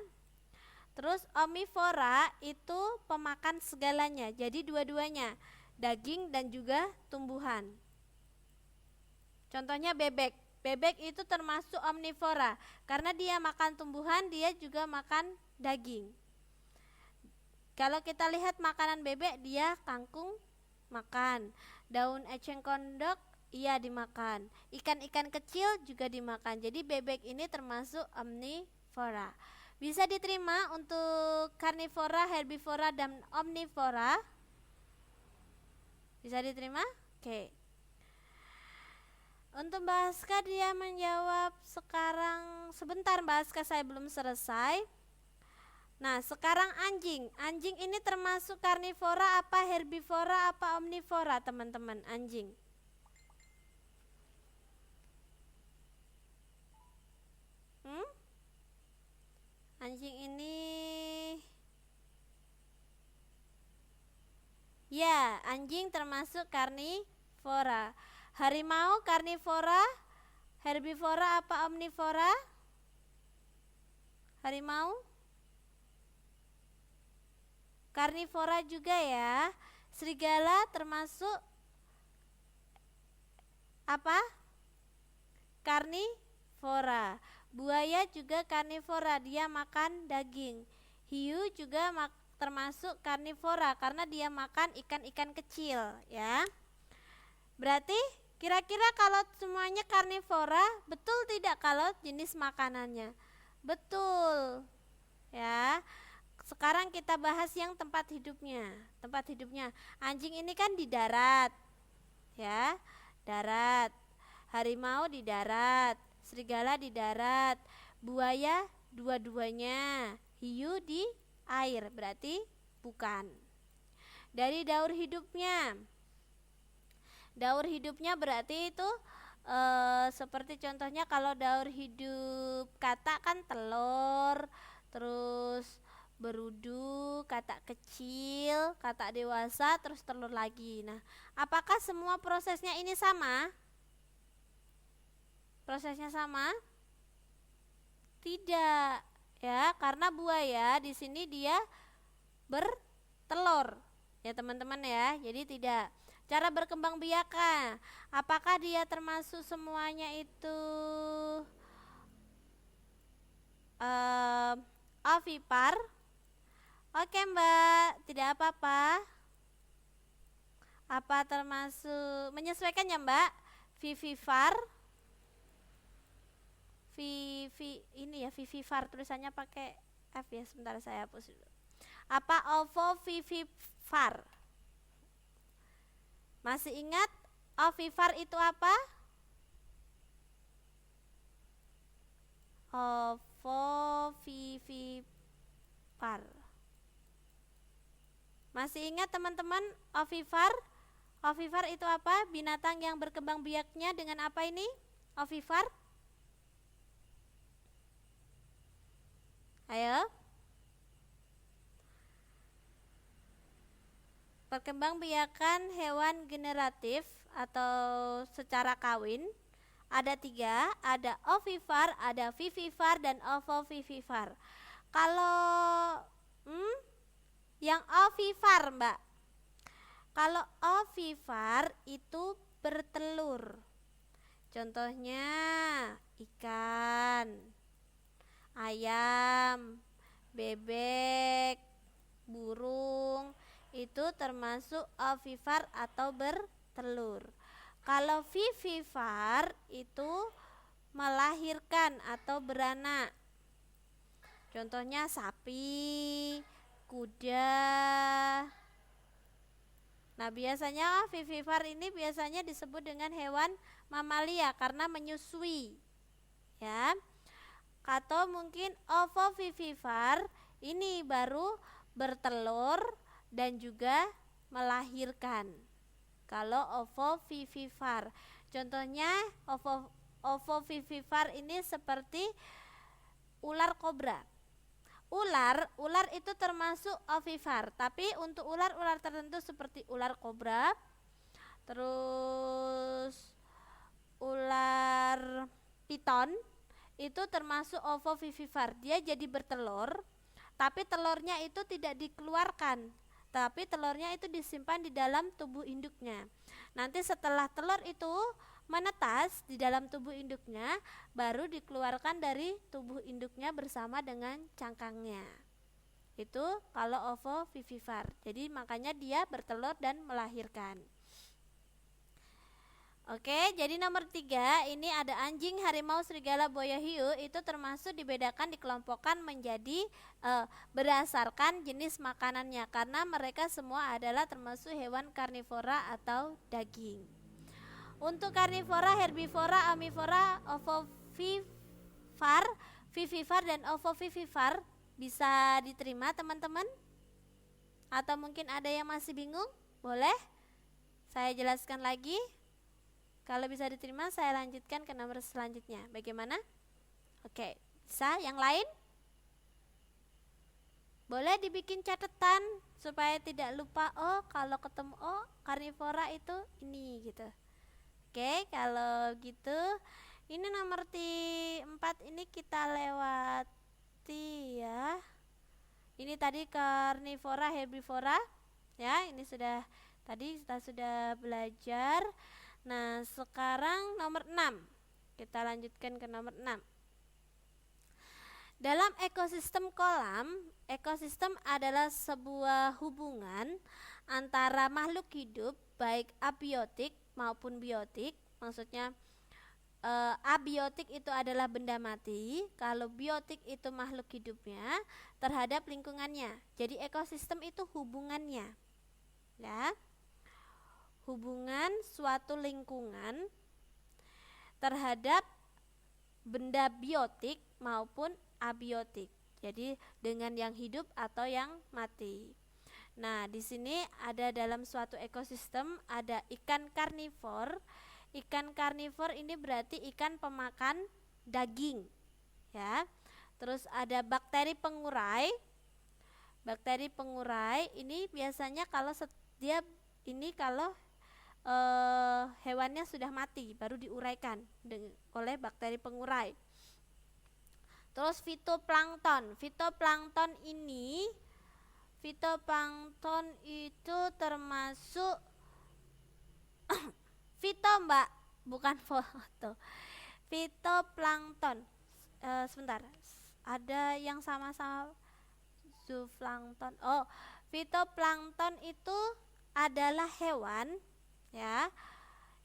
Terus omnivora itu pemakan segalanya, jadi dua-duanya, daging dan juga tumbuhan. Contohnya bebek. Bebek itu termasuk omnivora karena dia makan tumbuhan, dia juga makan daging. Kalau kita lihat makanan bebek, dia kangkung makan, daun eceng gondok iya dimakan, ikan-ikan kecil juga dimakan. Jadi bebek ini termasuk omnivora. Bisa diterima untuk karnivora, herbivora, dan omnivora? Bisa diterima? Oke. Untuk Mbak Aska, dia menjawab sekarang. Sebentar Mbak Aska, saya belum selesai. Nah, sekarang anjing. Anjing ini termasuk karnivora apa herbivora apa omnivora, teman-teman? Anjing. Anjing ini, ya, anjing termasuk karnivora. Harimau karnivora, herbivora apa omnivora? Harimau karnivora juga ya. Serigala termasuk apa? Karnivora. Buaya juga karnivora, dia makan daging. Hiu juga termasuk karnivora karena dia makan ikan-ikan kecil ya. Berarti kira-kira kalau semuanya karnivora, betul tidak kalau jenis makanannya? Betul. Ya. Sekarang kita bahas yang tempat hidupnya. Tempat hidupnya. Anjing ini kan di darat. Ya. Darat. Harimau di darat, serigala di darat, buaya dua-duanya, hiu di air, berarti bukan. Dari daur hidupnya berarti itu seperti contohnya kalau daur hidup katak kan telur, terus berudu, katak kecil, katak dewasa, terus telur lagi. Nah, apakah semua prosesnya ini sama? Prosesnya sama? Tidak, ya, karena buaya di sini dia bertelur, ya teman-teman ya. Jadi tidak. Cara berkembang biaknya, apakah dia termasuk semuanya itu ovipar? Oke Mbak, tidak apa-apa. Apa termasuk menyesuaikan ya Mbak? Vivipar? Ini ya vivipar, tulisannya pakai F ya, sebentar saya hapus dulu. Apa ovovivipar? Masih ingat ovipar itu apa? Ovovivipar. Masih ingat teman-teman ovipar? Ovipar itu apa? Binatang yang berkembang biaknya dengan apa ini? Ovipar? Ayo. Perkembangbiakan hewan generatif atau secara kawin ada 3, ada ovipar, ada vivipar, dan ovovivipar. Kalau yang ovipar Mbak, kalau ovipar itu bertelur. Contohnya ikan, ayam, bebek, burung, itu termasuk ovipar atau bertelur. Kalau vivipar itu melahirkan atau beranak. Contohnya sapi, kuda. Nah, biasanya vivipar ini biasanya disebut dengan hewan mamalia karena menyusui. Ya. Atau mungkin ovovivipar ini baru bertelur dan juga melahirkan. Kalau ovovivipar, contohnya ovovivipar ini seperti ular kobra. Ular itu termasuk ovipar, tapi untuk ular tertentu seperti ular kobra, terus ular piton itu termasuk ovovivipar. Dia jadi bertelur, tapi telurnya itu tidak dikeluarkan, tapi telurnya itu disimpan di dalam tubuh induknya. Nanti setelah telur itu menetas di dalam tubuh induknya, baru dikeluarkan dari tubuh induknya bersama dengan cangkangnya. Itu kalau ovovivipar. Jadi makanya dia bertelur dan melahirkan. Oke, jadi nomor 3 ini ada anjing, harimau, serigala, buaya, hiu. Itu termasuk dibedakan, dikelompokkan menjadi berdasarkan jenis makanannya, karena mereka semua adalah termasuk hewan karnivora atau daging. Untuk karnivora, herbivora, omnivora, ovovivipar, vivipar, dan ovovivipar bisa diterima teman-teman? Atau mungkin ada yang masih bingung? Boleh saya jelaskan lagi? Kalau bisa diterima, saya lanjutkan ke nomor selanjutnya. Bagaimana? Oke, bisa? Yang lain? Boleh dibikin catatan supaya tidak lupa. Oh, kalau ketemu karnivora itu ini gitu. Oke, kalau gitu ini nomor 4 ini kita lewati ya. Ini Ini tadi karnivora, herbivora. Ya, ini sudah tadi kita sudah belajar. Nah, sekarang nomor 6. Kita lanjutkan ke nomor 6. Dalam ekosistem kolam, ekosistem adalah sebuah hubungan antara makhluk hidup baik abiotik maupun biotik. Maksudnya abiotik itu adalah benda mati, kalau biotik itu makhluk hidupnya terhadap lingkungannya. Jadi ekosistem itu hubungannya, ya, hubungan suatu lingkungan terhadap benda biotik maupun abiotik. Jadi dengan yang hidup atau yang mati. Nah, di sini ada dalam suatu ekosistem ada ikan karnivor. Ikan karnivor ini berarti ikan pemakan daging, ya. Terus ada bakteri pengurai. Bakteri pengurai ini biasanya kalau dia ini kalau hewannya sudah mati baru diuraikan oleh bakteri pengurai. Terus fitoplankton. Fitoplankton itu termasuk fito, Mbak, bukan foto. Fitoplankton. Sebentar. Ada yang sama-sama zooplankton. Oh, fitoplankton itu adalah hewan, ya,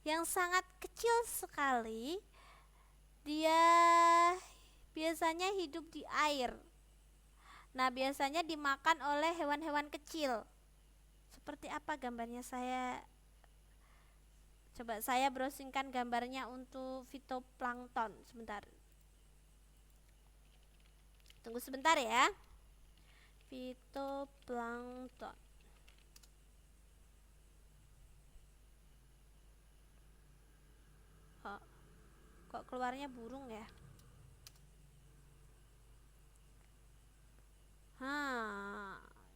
yang sangat kecil sekali. Dia biasanya hidup di air. Nah, biasanya dimakan oleh hewan-hewan kecil. Seperti apa gambarnya? Coba saya browsingkan gambarnya untuk fitoplankton sebentar. Tunggu sebentar ya. Fitoplankton. Oh, kok keluarnya burung ya?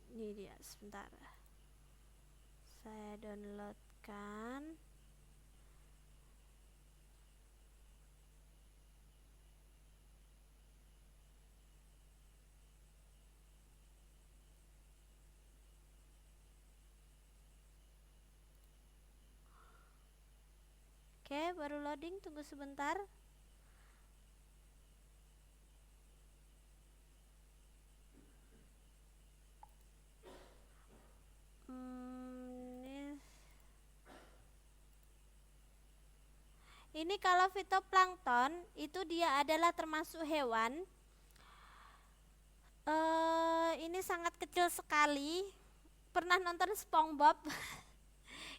Ini dia, sebentar. Saya downloadkan. Oke, baru loading, tunggu sebentar. Ini kalau fitoplankton itu dia adalah termasuk hewan. Ini sangat kecil sekali. Pernah nonton SpongeBob?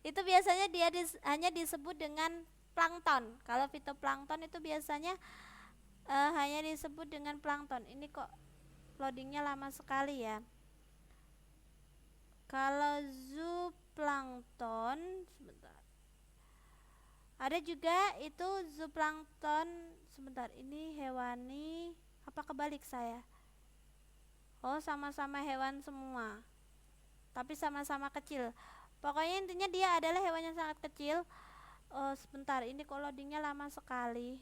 Itu biasanya dia hanya disebut dengan plankton. Kalau fitoplankton itu biasanya hanya disebut dengan plankton. Ini kok loadingnya lama sekali ya. Kalau zooplankton, sebentar. Ada juga itu zooplankton, sebentar, ini hewani, apa kebalik saya? Oh, sama-sama hewan semua, tapi sama-sama kecil. Pokoknya intinya dia adalah hewan yang sangat kecil. Oh, sebentar, ini kok loadingnya lama sekali.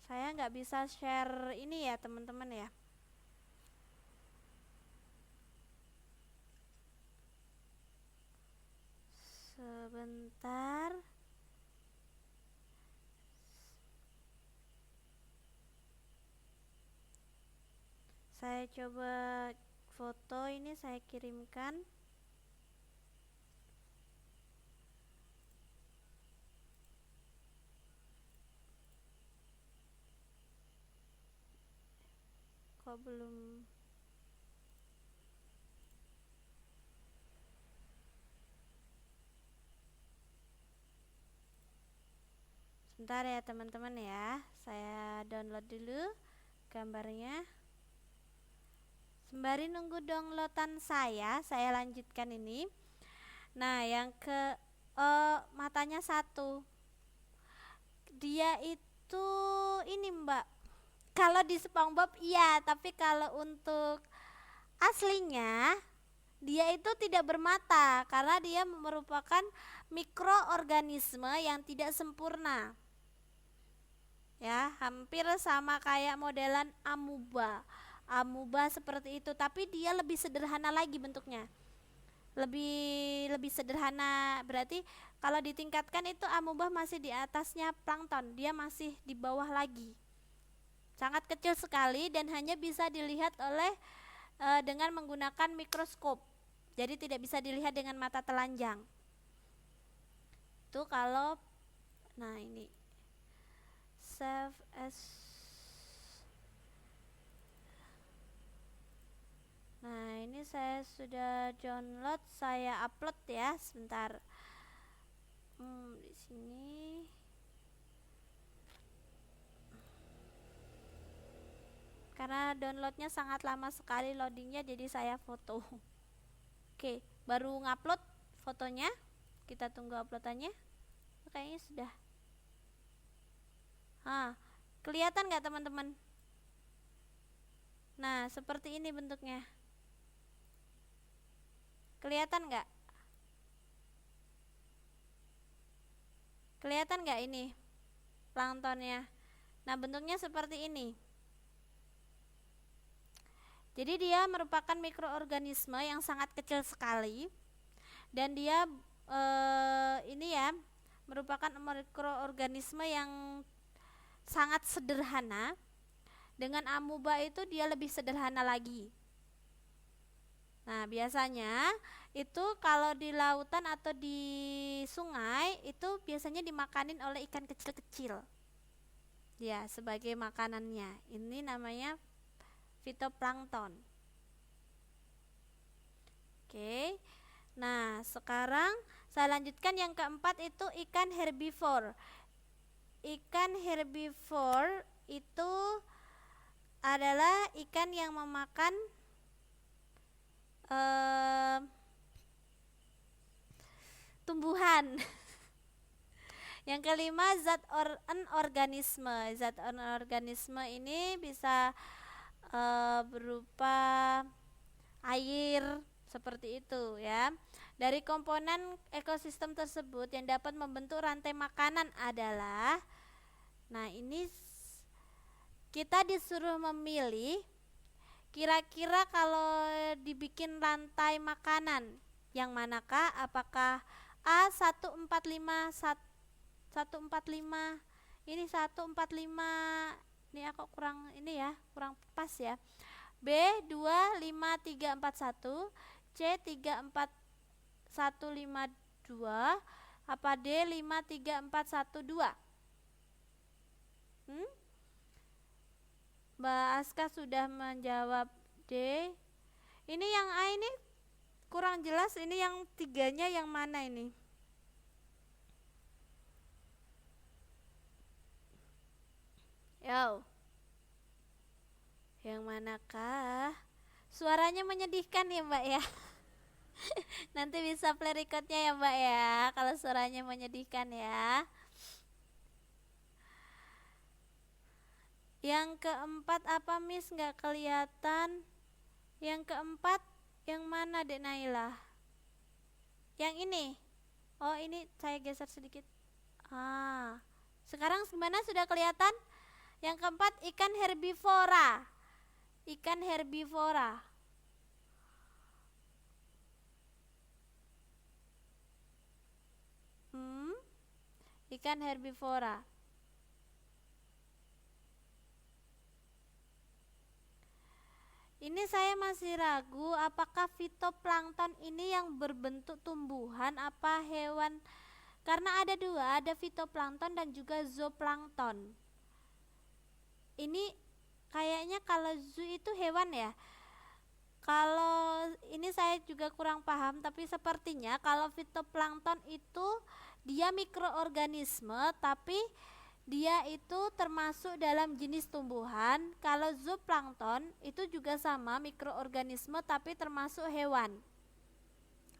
Saya nggak bisa share ini ya teman-teman ya. Sebentar. Saya coba foto ini, saya kirimkan. Kok belum? Sebentar ya teman-teman ya, saya download dulu gambarnya. Sembari nunggu downloadan saya lanjutkan ini. Nah, yang ke matanya satu. Dia itu ini, Mbak. Kalau di SpongeBob iya, tapi kalau untuk aslinya dia itu tidak bermata karena dia merupakan mikroorganisme yang tidak sempurna. Ya, hampir sama kayak modelan amuba. Amuba seperti itu, tapi dia lebih sederhana lagi bentuknya. Lebih sederhana, berarti kalau ditingkatkan itu amuba masih di atasnya plankton, dia masih di bawah lagi. Sangat kecil sekali dan hanya bisa dilihat oleh dengan menggunakan mikroskop. Jadi tidak bisa dilihat dengan mata telanjang. Itu kalau nah ini save as. Nah, ini saya sudah download, saya upload ya, sebentar. Di sini. Karena downloadnya sangat lama sekali loadingnya, jadi saya foto. Oke, baru ngupload fotonya. Kita tunggu uploadannya. Kayaknya sudah. Kelihatan nggak teman-teman? Nah, seperti ini bentuknya. Kelihatan nggak? Kelihatan nggak ini planktonnya? Nah, bentuknya seperti ini. Jadi dia merupakan mikroorganisme yang sangat kecil sekali, dan dia ini ya merupakan mikroorganisme yang sangat sederhana. Dengan amuba itu dia lebih sederhana lagi. Nah, biasanya itu kalau di lautan atau di sungai itu biasanya dimakanin oleh ikan kecil-kecil. Ya, sebagai makanannya. Ini namanya fitoplankton. Oke. Nah, sekarang saya lanjutkan yang keempat, itu ikan herbivore. Ikan herbivore itu adalah ikan yang memakan tumbuhan. Yang kelima, zat anorganisme. Zat anorganisme ini bisa berupa air seperti itu ya. Dari komponen ekosistem tersebut yang dapat membentuk rantai makanan adalah, nah ini kita disuruh memilih kira-kira kalau dibikin rantai makanan yang manakah? Apakah A145 145, ini 145, ini aku kurang ini ya, kurang pas ya. B 25341, C 34152, apa D 53412? Mbak Aska sudah menjawab D. Ini yang A ini kurang jelas, ini yang tiganya yang mana ini? Yo, yang manakah? Suaranya menyedihkan ya Mbak ya. Nanti bisa play recordnya ya Mbak ya, kalau suaranya menyedihkan ya. Yang keempat apa Miss, nggak kelihatan? Yang keempat yang mana Dek Naila? Yang ini. Oh, ini saya geser sedikit. Sekarang gimana, sudah kelihatan? Yang keempat ikan herbivora. Ikan herbivora. Ikan herbivora. Ini saya masih ragu apakah fitoplankton ini yang berbentuk tumbuhan apa hewan, karena ada dua, ada fitoplankton dan juga zooplankton. Ini kayaknya kalau zoo itu hewan ya. Kalau ini saya juga kurang paham, tapi sepertinya kalau fitoplankton itu dia mikroorganisme, tapi dia itu termasuk dalam jenis tumbuhan. Kalau zooplankton itu juga sama mikroorganisme tapi termasuk hewan.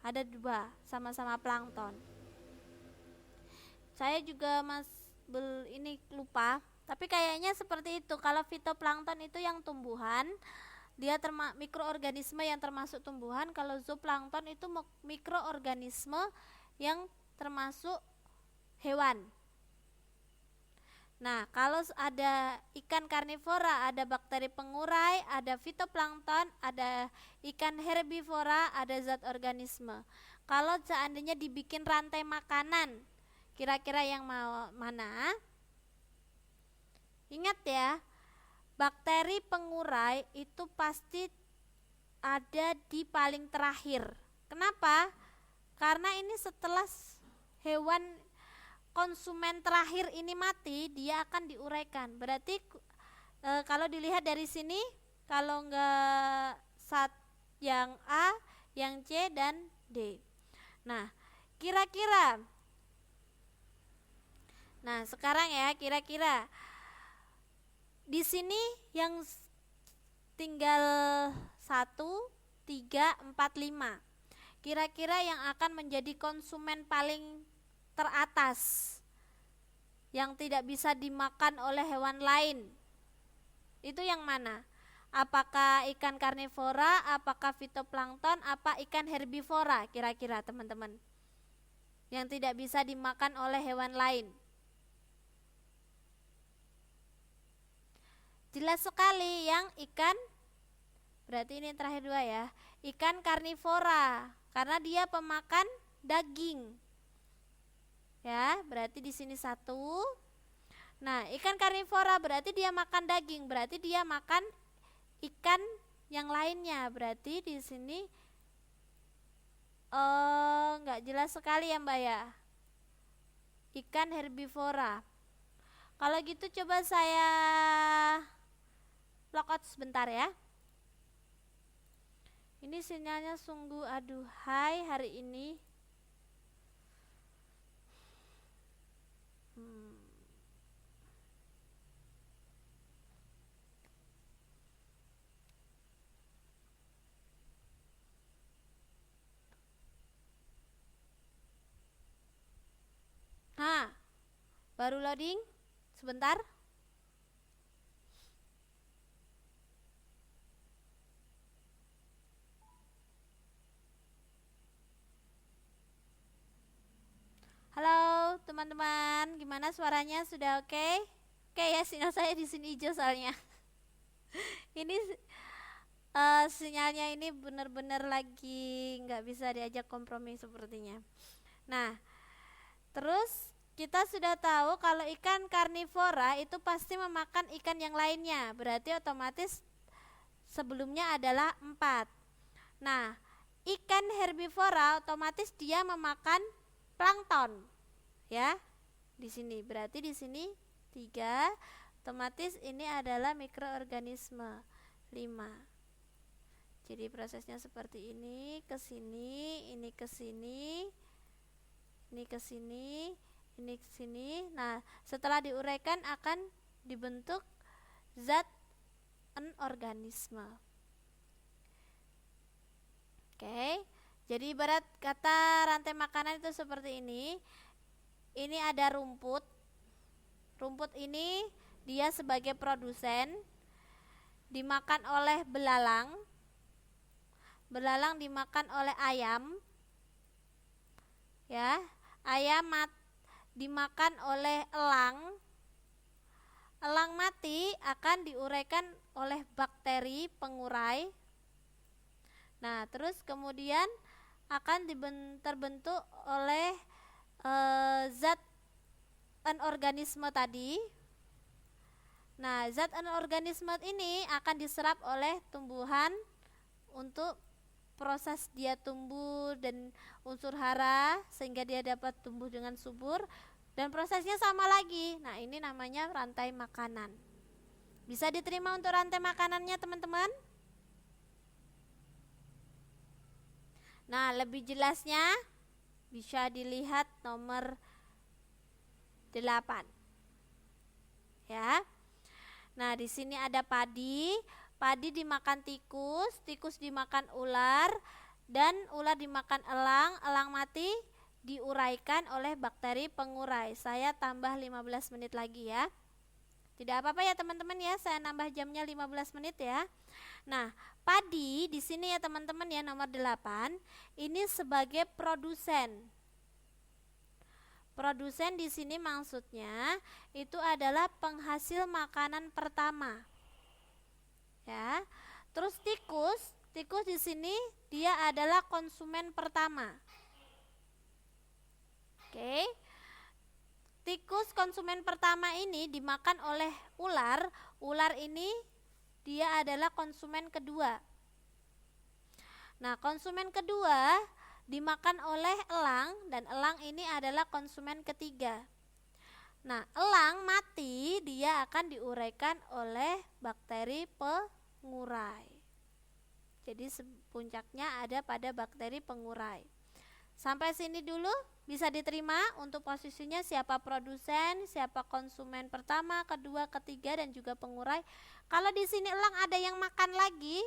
Ada dua, sama-sama plankton. Saya juga ini lupa, tapi kayaknya seperti itu. Kalau fitoplankton itu yang tumbuhan, dia mikroorganisme yang termasuk tumbuhan. Kalau zooplankton itu mikroorganisme yang termasuk hewan. Nah, kalau ada ikan karnivora, ada bakteri pengurai, ada fitoplankton, ada ikan herbivora, ada zat organisme. Kalau seandainya dibikin rantai makanan, kira-kira yang mau mana? Ingat ya, bakteri pengurai itu pasti ada di paling terakhir. Kenapa? Karena ini setelah hewan konsumen terakhir ini mati, dia akan diuraikan. Berarti kalau dilihat dari sini, kalau enggak yang A, yang C dan D. Nah, kira-kira. Nah, sekarang ya, kira-kira di sini yang tinggal 1, 3, 4, 5. Kira-kira yang akan menjadi konsumen paling teratas yang tidak bisa dimakan oleh hewan lain, itu yang mana? Apakah ikan karnivora, apakah fitoplankton, apa ikan herbivora kira-kira teman-teman yang tidak bisa dimakan oleh hewan lain? Jelas sekali yang ikan, berarti ini terakhir 2 ya, ikan karnivora karena dia pemakan daging. Ya, berarti di sini 1. Nah, ikan karnivora berarti dia makan daging, berarti dia makan ikan yang lainnya. Berarti di sini nggak jelas sekali ya Mbak ya. Ikan herbivora. Kalau gitu coba saya lockout sebentar ya. Ini sinyalnya sungguh aduhai hari ini. Nah, baru loading sebentar. Halo teman-teman, gimana suaranya? Sudah oke? Oke ya, sinyal saya di sini hijau soalnya. Ini sinyalnya ini benar-benar lagi nggak bisa diajak kompromi sepertinya. Nah, terus kita sudah tahu kalau ikan karnivora itu pasti memakan ikan yang lainnya. Berarti otomatis sebelumnya adalah 4. Nah, ikan herbivora otomatis dia memakan plankton. Ya. Di sini berarti di sini 3. Otomatis ini adalah mikroorganisme 5. Jadi prosesnya seperti ini, ke sini, ini ke sini, ini ke sini, ini ke sini. Nah, setelah diuraikan akan dibentuk zat organisme. Oke. Jadi ibarat kata rantai makanan itu seperti ini. Ini ada rumput. Rumput ini dia sebagai produsen, dimakan oleh belalang. Belalang dimakan oleh ayam. Ya, ayam dimakan oleh elang. Elang mati akan diuraikan oleh bakteri pengurai. Nah, terus kemudian akan terbentuk oleh zat anorganisme tadi. Nah, zat anorganisme ini akan diserap oleh tumbuhan untuk proses dia tumbuh dan unsur hara sehingga dia dapat tumbuh dengan subur, dan prosesnya sama lagi. Nah, ini namanya rantai makanan. Bisa diterima untuk rantai makanannya teman-teman? Nah, lebih jelasnya bisa dilihat nomor 8. Ya. Nah, di sini ada padi. Padi dimakan tikus, tikus dimakan ular, dan ular dimakan elang. Elang mati diuraikan oleh bakteri pengurai. Saya tambah 15 menit lagi ya. Tidak apa-apa ya teman-teman ya, saya nambah jamnya 15 menit ya. Nah, padi di sini ya teman-teman ya, nomor 8, ini sebagai produsen. Produsen di sini maksudnya itu adalah penghasil makanan pertama. Ya. Terus tikus di sini dia adalah konsumen pertama. Oke. Tikus konsumen pertama ini dimakan oleh ular. Ular ini dia adalah konsumen kedua. Nah, konsumen kedua dimakan oleh elang dan elang ini adalah konsumen ketiga. Nah, elang mati dia akan diuraikan oleh bakteri pengurai. Jadi puncaknya ada pada bakteri pengurai. Sampai sini dulu bisa diterima untuk posisinya siapa produsen, siapa konsumen pertama, kedua, ketiga dan juga pengurai. Kalau di sini elang ada yang makan lagi,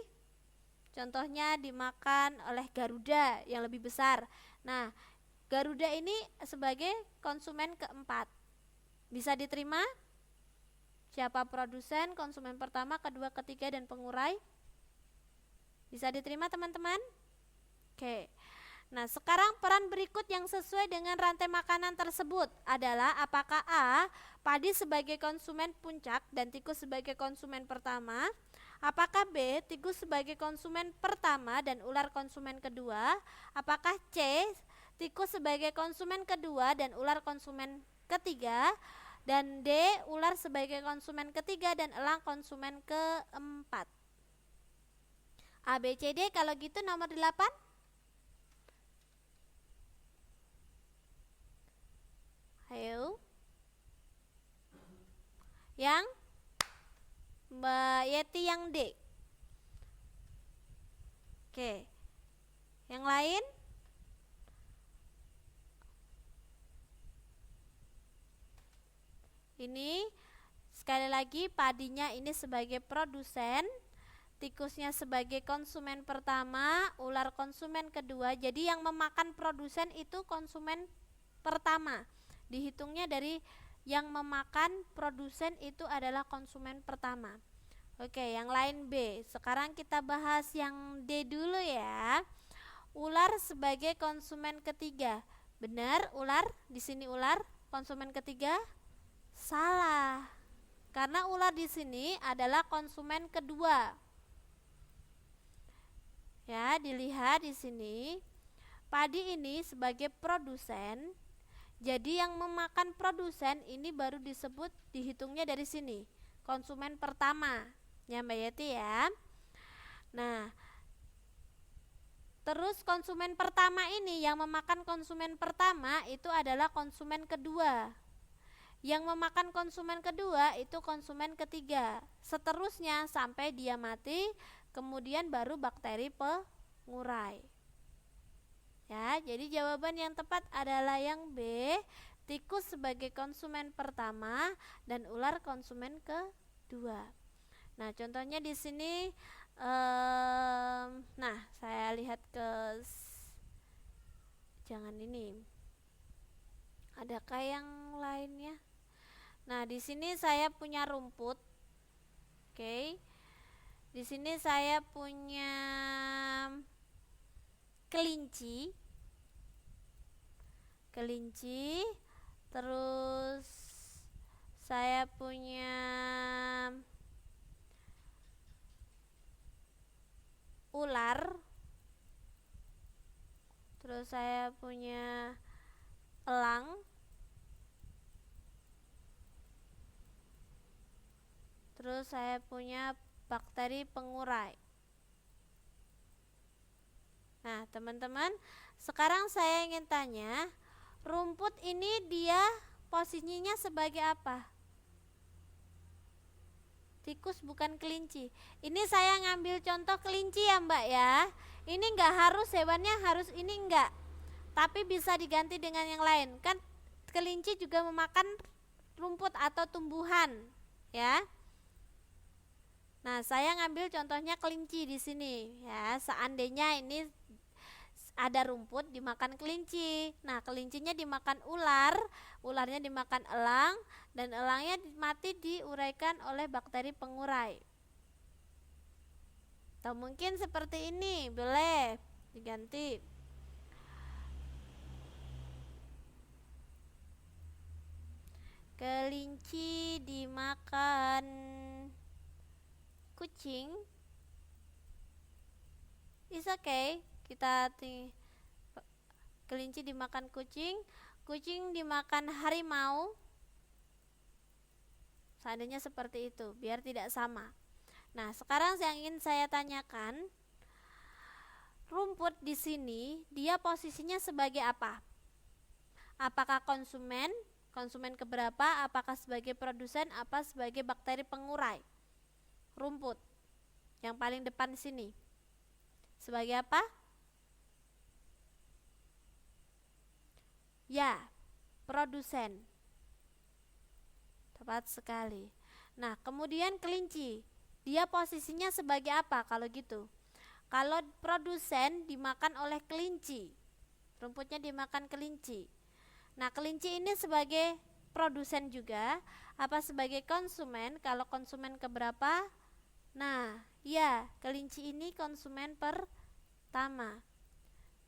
contohnya dimakan oleh garuda yang lebih besar. Nah, garuda ini sebagai konsumen keempat. Bisa diterima? Siapa produsen, konsumen pertama, kedua, ketiga, dan pengurai? Bisa diterima teman-teman? Oke. Nah, sekarang peran berikut yang sesuai dengan rantai makanan tersebut adalah apakah A, padi sebagai konsumen puncak dan tikus sebagai konsumen pertama? Apakah B, tikus sebagai konsumen pertama dan ular konsumen kedua? Apakah C, tikus sebagai konsumen kedua dan ular konsumen ketiga? Dan D, ular sebagai konsumen ketiga dan elang konsumen keempat. A, B, C, D. Kalau gitu nomor 8. Ayo. Yang Mbak Yeti yang D. Oke. Yang lain? Ini sekali lagi padinya ini sebagai produsen, tikusnya sebagai konsumen pertama, ular konsumen kedua. Jadi yang memakan produsen itu konsumen pertama. Dihitungnya dari yang memakan produsen itu adalah konsumen pertama. Oke, yang lain B. Sekarang kita bahas yang D dulu ya. Ular sebagai konsumen ketiga. Benar, ular di sini ular konsumen ketiga? Salah. Karena ular di sini adalah konsumen kedua. Ya, dilihat di sini. Padi ini sebagai produsen. Jadi yang memakan produsen ini baru disebut dihitungnya dari sini. Konsumen pertama. Ya Mbak Yeti ya. Nah, terus konsumen pertama ini yang memakan konsumen pertama itu adalah konsumen kedua. Yang memakan konsumen kedua itu konsumen ketiga. Seterusnya sampai dia mati, kemudian baru bakteri pengurai. Ya, jadi jawaban yang tepat adalah yang B, tikus sebagai konsumen pertama dan ular konsumen kedua. Nah, contohnya di sini, nah saya lihat jangan ini. Adakah yang lainnya? Nah, di sini saya punya rumput. Oke. Di sini saya punya kelinci, terus saya punya ular, terus saya punya elang, terus saya punya bakteri pengurai. Nah, teman-teman, sekarang saya ingin tanya, rumput ini dia posisinya sebagai apa? Tikus bukan kelinci. Ini saya ngambil contoh kelinci ya Mbak ya. Ini enggak harus hewannya harus ini enggak. Tapi bisa diganti dengan yang lain. Kan kelinci juga memakan rumput atau tumbuhan, ya. Nah, saya ngambil contohnya kelinci di sini ya. Seandainya ini ada rumput dimakan kelinci. Nah, kelincinya dimakan ular, ularnya dimakan elang, dan elangnya mati diuraikan oleh bakteri pengurai. Atau mungkin seperti ini, boleh diganti. Kelinci dimakan kucing. It's okay. Kelinci dimakan kucing, kucing dimakan harimau. Seandainya seperti itu, biar tidak sama. Nah, sekarang yang ingin saya tanyakan, rumput di sini dia posisinya sebagai apa? Apakah konsumen? Konsumen keberapa? Apakah sebagai produsen? Apa sebagai bakteri pengurai? Rumput yang paling depan di sini sebagai apa? Ya, produsen. Tepat sekali. Nah, kemudian kelinci, dia posisinya sebagai apa kalau gitu? Kalau produsen dimakan oleh kelinci, rumputnya dimakan kelinci. Nah, kelinci ini sebagai produsen juga, apa sebagai konsumen? Kalau konsumen keberapa? Nah, ya, kelinci ini konsumen pertama.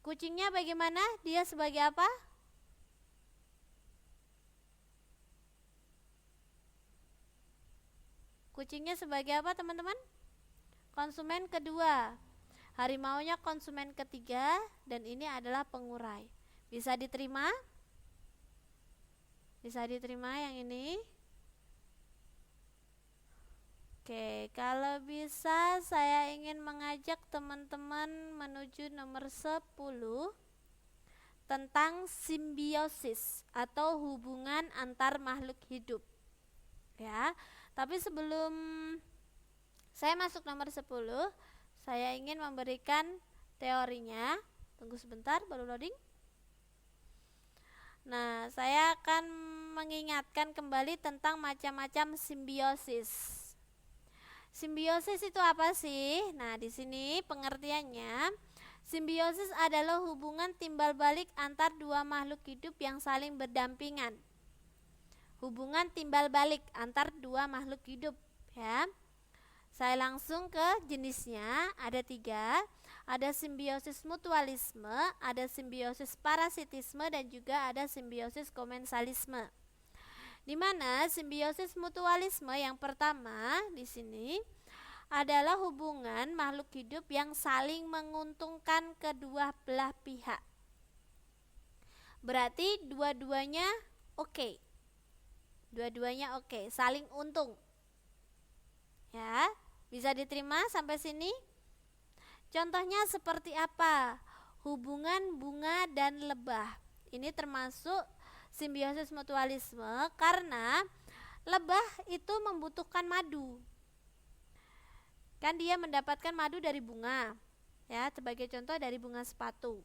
Kucingnya bagaimana? Dia sebagai apa? Kucingnya sebagai apa, teman-teman? Konsumen kedua. Harimaunya konsumen ketiga, dan ini adalah pengurai. Bisa diterima? Bisa diterima yang ini? Oke, kalau bisa saya ingin mengajak teman-teman menuju nomor 10 tentang simbiosis atau hubungan antar makhluk hidup. Ya, tapi sebelum saya masuk nomor 10, saya ingin memberikan teorinya. Tunggu sebentar, baru loading. Nah, saya akan mengingatkan kembali tentang macam-macam simbiosis. Simbiosis itu apa sih? Nah, di sini pengertiannya, simbiosis adalah hubungan timbal balik antar dua makhluk hidup yang saling berdampingan. Hubungan timbal balik antar dua makhluk hidup, ya. Saya langsung ke jenisnya, ada 3. Ada simbiosis mutualisme, ada simbiosis parasitisme, dan juga ada simbiosis komensalisme. Di mana simbiosis mutualisme yang pertama di sini adalah hubungan makhluk hidup yang saling menguntungkan kedua belah pihak. Berarti dua-duanya oke. Dua-duanya oke, saling untung. Ya, bisa diterima sampai sini? Contohnya seperti apa? Hubungan bunga dan lebah. Ini termasuk simbiosis mutualisme karena lebah itu membutuhkan madu. Kan dia mendapatkan madu dari bunga. Ya, sebagai contoh dari bunga sepatu.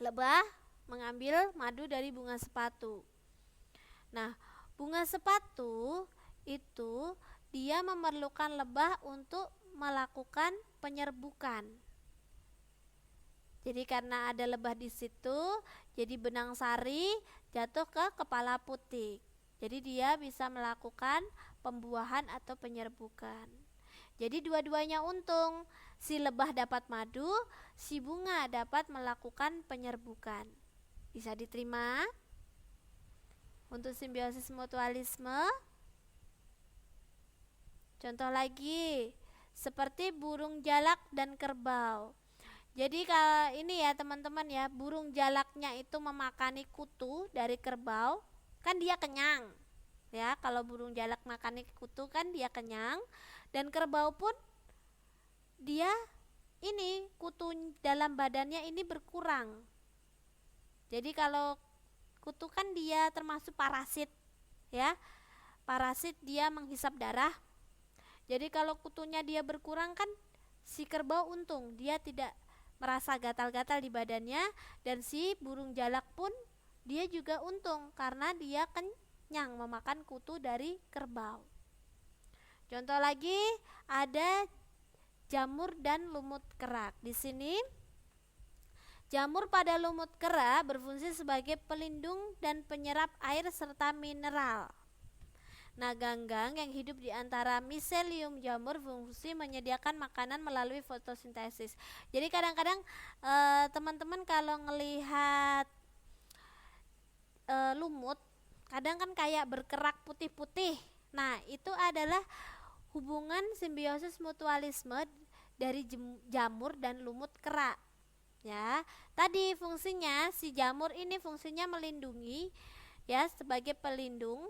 Lebah mengambil madu dari bunga sepatu. Nah, bunga sepatu itu dia memerlukan lebah untuk melakukan penyerbukan. Jadi karena ada lebah di situ, jadi benang sari jatuh ke kepala putik. Jadi dia bisa melakukan pembuahan atau penyerbukan. Jadi dua-duanya untung. Si lebah dapat madu, si bunga dapat melakukan penyerbukan. Bisa diterima? Untuk simbiosis mutualisme, contoh lagi seperti burung jalak dan kerbau. Jadi kalau ini ya teman-teman ya, burung jalaknya itu memakani kutu dari kerbau, kan dia kenyang. Ya, kalau burung jalak makani kutu kan dia kenyang, dan kerbau pun dia ini kutu dalam badannya ini berkurang. Jadi kalau kutu kan dia termasuk parasit, ya. Parasit dia menghisap darah. Jadi kalau kutunya dia berkurang kan si kerbau untung, dia tidak merasa gatal-gatal di badannya, dan si burung jalak pun dia juga untung karena dia kenyang memakan kutu dari kerbau. Contoh lagi ada jamur dan lumut kera. Di sini jamur pada lumut kera berfungsi sebagai pelindung dan penyerap air serta mineral. Nah, ganggang yang hidup di antara miselium jamur fungsi menyediakan makanan melalui fotosintesis. Jadi kadang-kadang teman-teman kalau ngelihat lumut kadang kan kayak berkerak putih-putih. Nah, itu adalah hubungan simbiosis mutualisme dari jamur dan lumut kera. Ya, tadi fungsinya si jamur ini fungsinya melindungi, ya, sebagai pelindung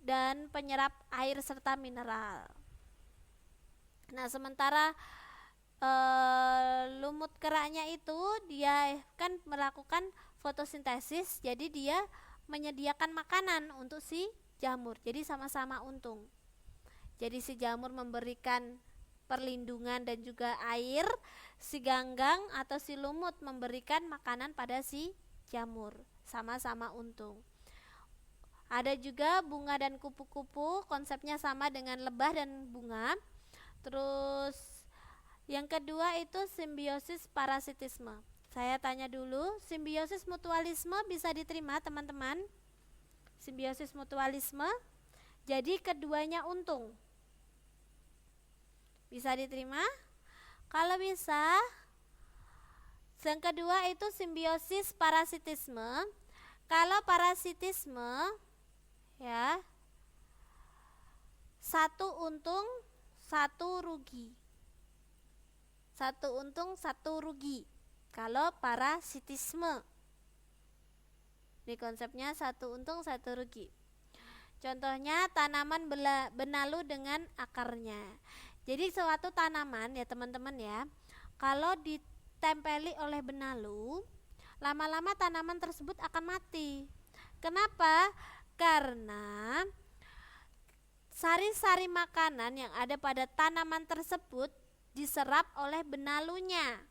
dan penyerap air serta mineral. Nah, sementara lumut keranya itu dia kan melakukan fotosintesis, jadi dia menyediakan makanan untuk si jamur, jadi sama-sama untung. Jadi si jamur memberikan perlindungan dan juga air, si ganggang atau si lumut memberikan makanan pada si jamur, sama-sama untung. Ada juga bunga dan kupu-kupu, konsepnya sama dengan lebah dan bunga. Terus yang kedua itu simbiosis parasitisme. Saya tanya dulu, simbiosis mutualisme bisa diterima teman-teman? Simbiosis mutualisme, jadi keduanya untung. Bisa diterima? Kalau bisa, yang kedua itu simbiosis parasitisme. Kalau parasitisme, ya, satu untung, satu rugi. Satu untung, satu rugi. Kalau parasitisme, ini konsepnya satu untung, satu rugi. Contohnya tanaman benalu dengan akarnya. Jadi suatu tanaman ya teman-teman ya, kalau ditempeli oleh benalu, lama-lama tanaman tersebut akan mati. Kenapa? Karena sari-sari makanan yang ada pada tanaman tersebut diserap oleh benalunya.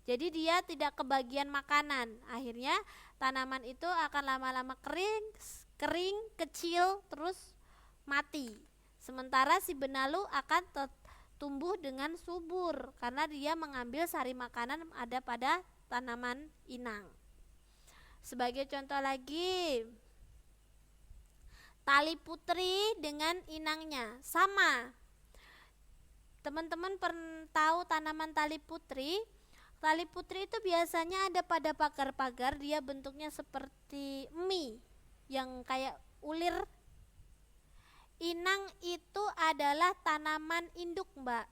Jadi dia tidak kebagian makanan. Akhirnya tanaman itu akan lama-lama kering, kecil, terus mati. Sementara si benalu akan tumbuh dengan subur karena dia mengambil sari makanan ada pada tanaman inang. Sebagai contoh lagi, tali putri dengan inangnya sama. Teman-teman pernah tahu tanaman tali putri? Tali putri itu biasanya ada pada pagar-pagar, dia bentuknya seperti mie yang kayak ulir. Inang itu adalah tanaman induk, Mbak.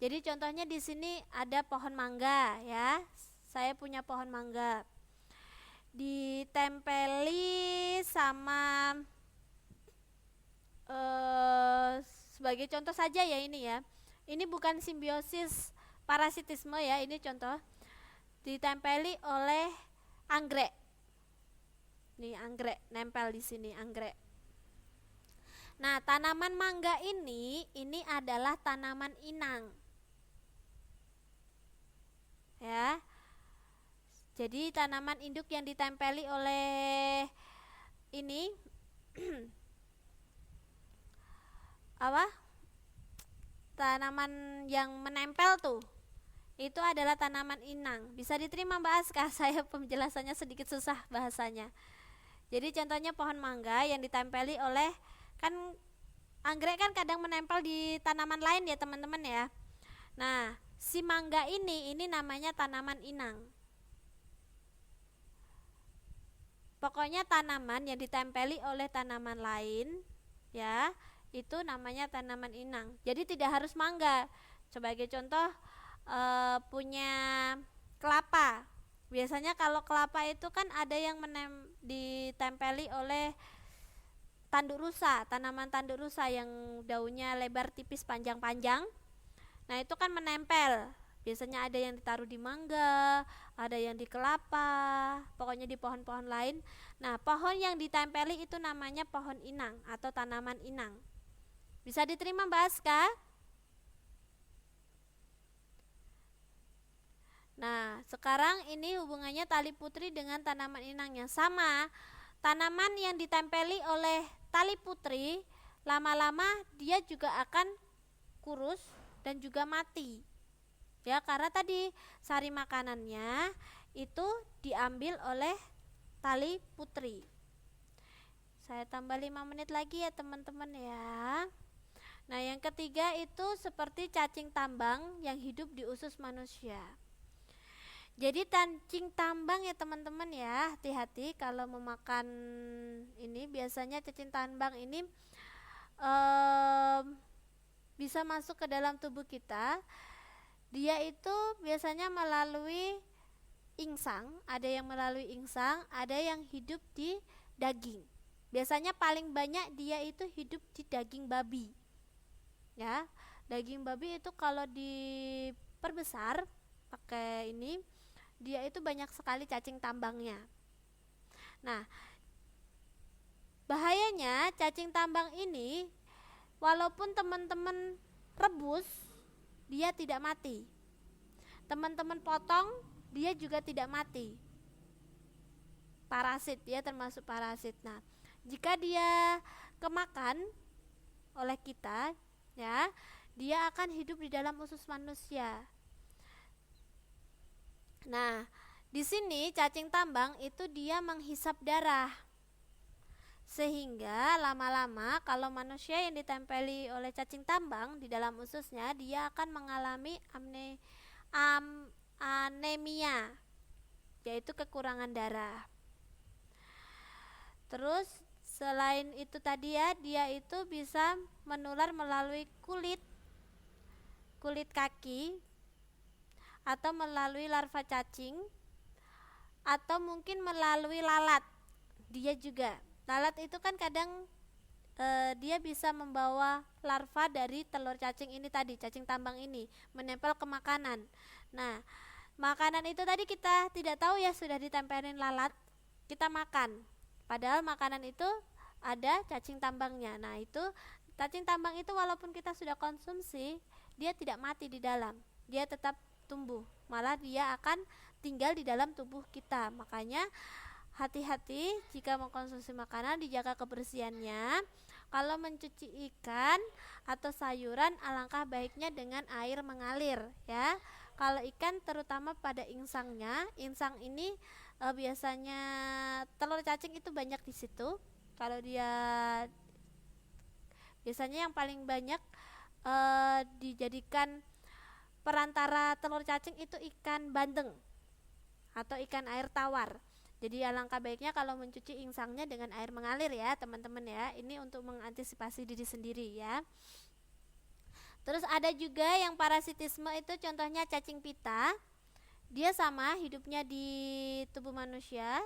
Jadi contohnya di sini ada pohon mangga ya. Saya punya pohon mangga. Ditempeli sama sebagai contoh saja ya ini ya. Ini bukan simbiosis parasitisme ya, ini contoh. Ditempeli oleh anggrek. Nih anggrek nempel di sini anggrek. Nah, tanaman mangga ini adalah tanaman inang. Ya. Jadi tanaman induk yang ditempeli oleh ini apa? Tanaman yang menempel tuh. Itu adalah tanaman inang. Bisa diterima Mbak Aska? Saya penjelasannya sedikit susah bahasanya. Jadi contohnya pohon mangga yang ditempeli oleh, kan anggrek kan kadang menempel di tanaman lain ya teman-teman ya. Nah, si mangga ini namanya tanaman inang. Pokoknya tanaman yang ditempeli oleh tanaman lain ya, itu namanya tanaman inang. Jadi tidak harus mangga. Sebagai contoh punya kelapa. Biasanya kalau kelapa itu kan ada yang ditempeli oleh tanduk rusa, tanaman tanduk rusa yang daunnya lebar, tipis, panjang-panjang. Nah, itu kan menempel. Biasanya ada yang ditaruh di mangga, ada yang di kelapa, pokoknya di pohon-pohon lain. Nah, pohon yang ditempeli itu namanya pohon inang atau tanaman inang. Bisa diterima Mbak Aska? Nah, sekarang ini hubungannya tali putri dengan tanaman inang yang sama. Tanaman yang ditempeli oleh tali putri, lama-lama dia juga akan kurus dan juga mati. Ya, karena tadi sari makanannya itu diambil oleh tali putri. Saya tambah 5 menit lagi ya teman-teman ya. Nah, yang ketiga itu seperti cacing tambang yang hidup di usus manusia. Jadi cacing tambang ya teman-teman ya, hati-hati kalau memakan ini. Biasanya cacing tambang ini em, bisa masuk ke dalam tubuh kita. Dia itu biasanya melalui insang, ada yang melalui insang, ada yang hidup di daging. Biasanya paling banyak dia itu hidup di daging babi. Ya, daging babi itu kalau diperbesar pakai ini, dia itu banyak sekali cacing tambangnya. Nah, bahayanya cacing tambang ini walaupun teman-teman rebus, dia tidak mati. Teman-teman potong, dia juga tidak mati. Parasit, dia termasuk parasit. Nah, jika dia kemakan oleh kita, ya, dia akan hidup di dalam usus manusia. Nah, di sini cacing tambang itu dia menghisap darah. Sehingga lama-lama kalau manusia yang ditempeli oleh cacing tambang di dalam ususnya, dia akan mengalami anemia, yaitu kekurangan darah. Terus selain itu tadi ya, dia itu bisa menular melalui kulit kaki, atau melalui larva cacing, atau mungkin melalui lalat. Dia juga, lalat itu kan kadang dia bisa membawa larva dari telur cacing ini tadi, cacing tambang ini, menempel ke makanan. Nah, makanan itu tadi kita tidak tahu ya sudah ditempelin lalat, kita makan. Padahal makanan itu ada cacing tambangnya. Nah, itu cacing tambang itu walaupun kita sudah konsumsi, dia tidak mati di dalam. Dia tetap tumbuh. Malah dia akan tinggal di dalam tubuh kita. Makanya hati-hati jika mengkonsumsi makanan, dijaga kebersihannya. Kalau mencuci ikan atau sayuran, alangkah baiknya dengan air mengalir ya. Kalau ikan terutama pada insangnya, insang ini biasanya telur cacing itu banyak di situ. Kalau dia biasanya yang paling banyak dijadikan perantara telur cacing itu ikan bandeng atau ikan air tawar. Jadi alangkah baiknya kalau mencuci insangnya dengan air mengalir ya teman-teman ya. Ini untuk mengantisipasi diri sendiri ya. Terus ada juga yang parasitisme, itu contohnya cacing pita. Dia sama hidupnya di tubuh manusia.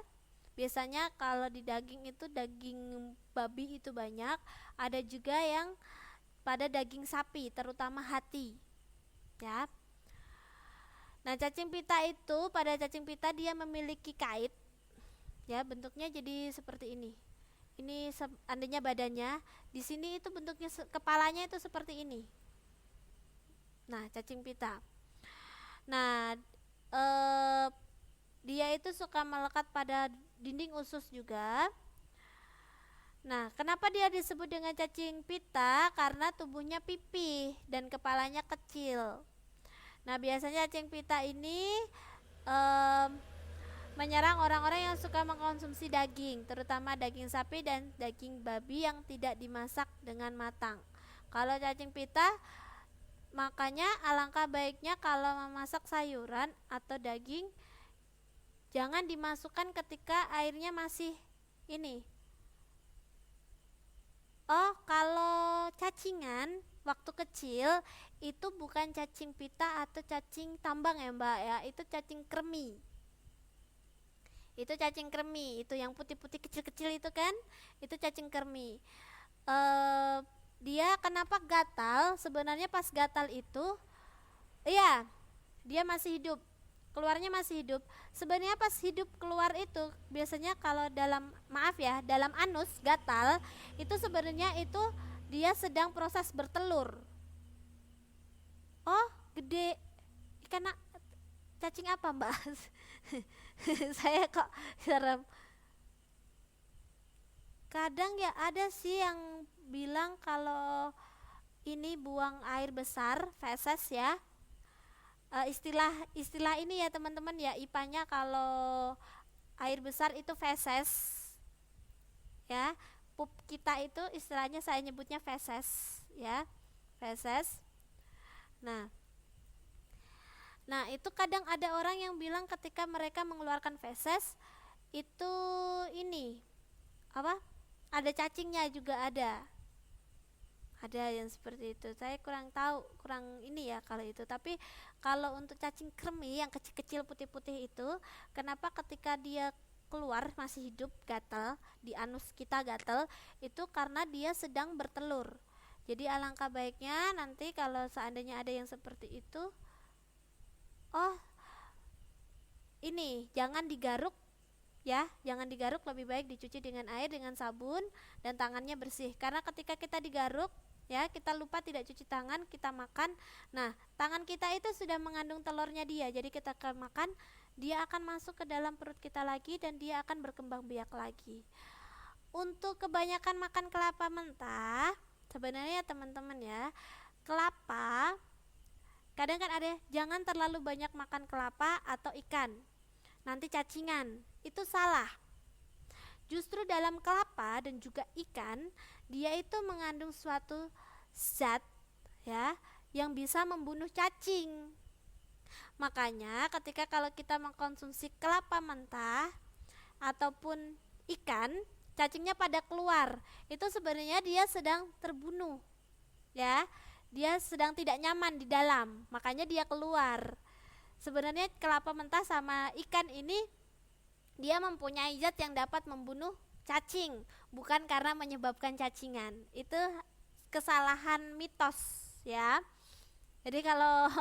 Biasanya kalau di daging itu daging babi itu banyak. Ada juga yang pada daging sapi, terutama hati ya. Nah, cacing pita itu, pada cacing pita dia memiliki kait ya, bentuknya jadi seperti ini. Ini seandainya badannya, di sini itu bentuknya kepalanya itu seperti ini. Nah, cacing pita. Nah, dia itu suka melekat pada dinding usus juga. Nah, kenapa dia disebut dengan cacing pita? Karena tubuhnya pipih dan kepalanya kecil. Nah, biasanya cacing pita ini menyerang orang-orang yang suka mengkonsumsi daging, terutama daging sapi dan daging babi yang tidak dimasak dengan matang. Kalau cacing pita, makanya alangkah baiknya kalau memasak sayuran atau daging, jangan dimasukkan ketika airnya masih ini. Oh, kalau cacingan waktu kecil itu bukan cacing pita atau cacing tambang ya Mbak ya, itu cacing kremi. Itu cacing kremi, itu yang putih-putih kecil-kecil itu kan, itu cacing kremi. Dia kenapa gatal? Sebenarnya pas gatal itu, iya, dia masih hidup, keluarnya masih hidup. Sebenarnya pas hidup keluar itu, biasanya kalau dalam, maaf ya, dalam anus gatal, itu sebenarnya itu dia sedang proses bertelur. Oh, gede. Ikan cacing apa Mbak? Saya kok serem. Kadang ya ada sih yang bilang kalau ini buang air besar, feses ya. Istilah ini ya teman-teman ya, IPA-nya kalau air besar itu feses ya. Pup kita itu istilahnya saya nyebutnya feses ya, feses. Nah, Nah, itu kadang ada orang yang bilang ketika mereka mengeluarkan feses itu ini apa? Ada cacingnya juga ada. Ada yang seperti itu. Saya kurang tahu, kurang ini ya kalau itu. Tapi kalau untuk cacing kremi yang kecil-kecil putih-putih itu, kenapa ketika dia keluar masih hidup gatal, di anus kita gatal, itu karena dia sedang bertelur. Jadi alangkah baiknya nanti kalau seandainya ada yang seperti itu, oh ini jangan digaruk ya, jangan digaruk, lebih baik dicuci dengan air dengan sabun dan tangannya bersih. Karena ketika kita digaruk ya, kita lupa tidak cuci tangan, kita makan. Nah, tangan kita itu sudah mengandung telurnya dia. Jadi kita akan makan, dia akan masuk ke dalam perut kita lagi dan dia akan berkembang biak lagi. Untuk kebanyakan makan kelapa mentah, sebenarnya teman-teman ya, kelapa kadang kan ada jangan terlalu banyak makan kelapa atau ikan. Nanti cacingan. Itu salah. Justru dalam kelapa dan juga ikan, dia itu mengandung suatu zat ya yang bisa membunuh cacing. Makanya ketika kalau kita mengkonsumsi kelapa mentah ataupun ikan, cacingnya pada keluar. Itu sebenarnya dia sedang terbunuh. Ya, dia sedang tidak nyaman di dalam, makanya dia keluar. Sebenarnya kelapa mentah sama ikan ini dia mempunyai zat yang dapat membunuh cacing, bukan karena menyebabkan cacingan. Itu kesalahan mitos ya. Jadi kalau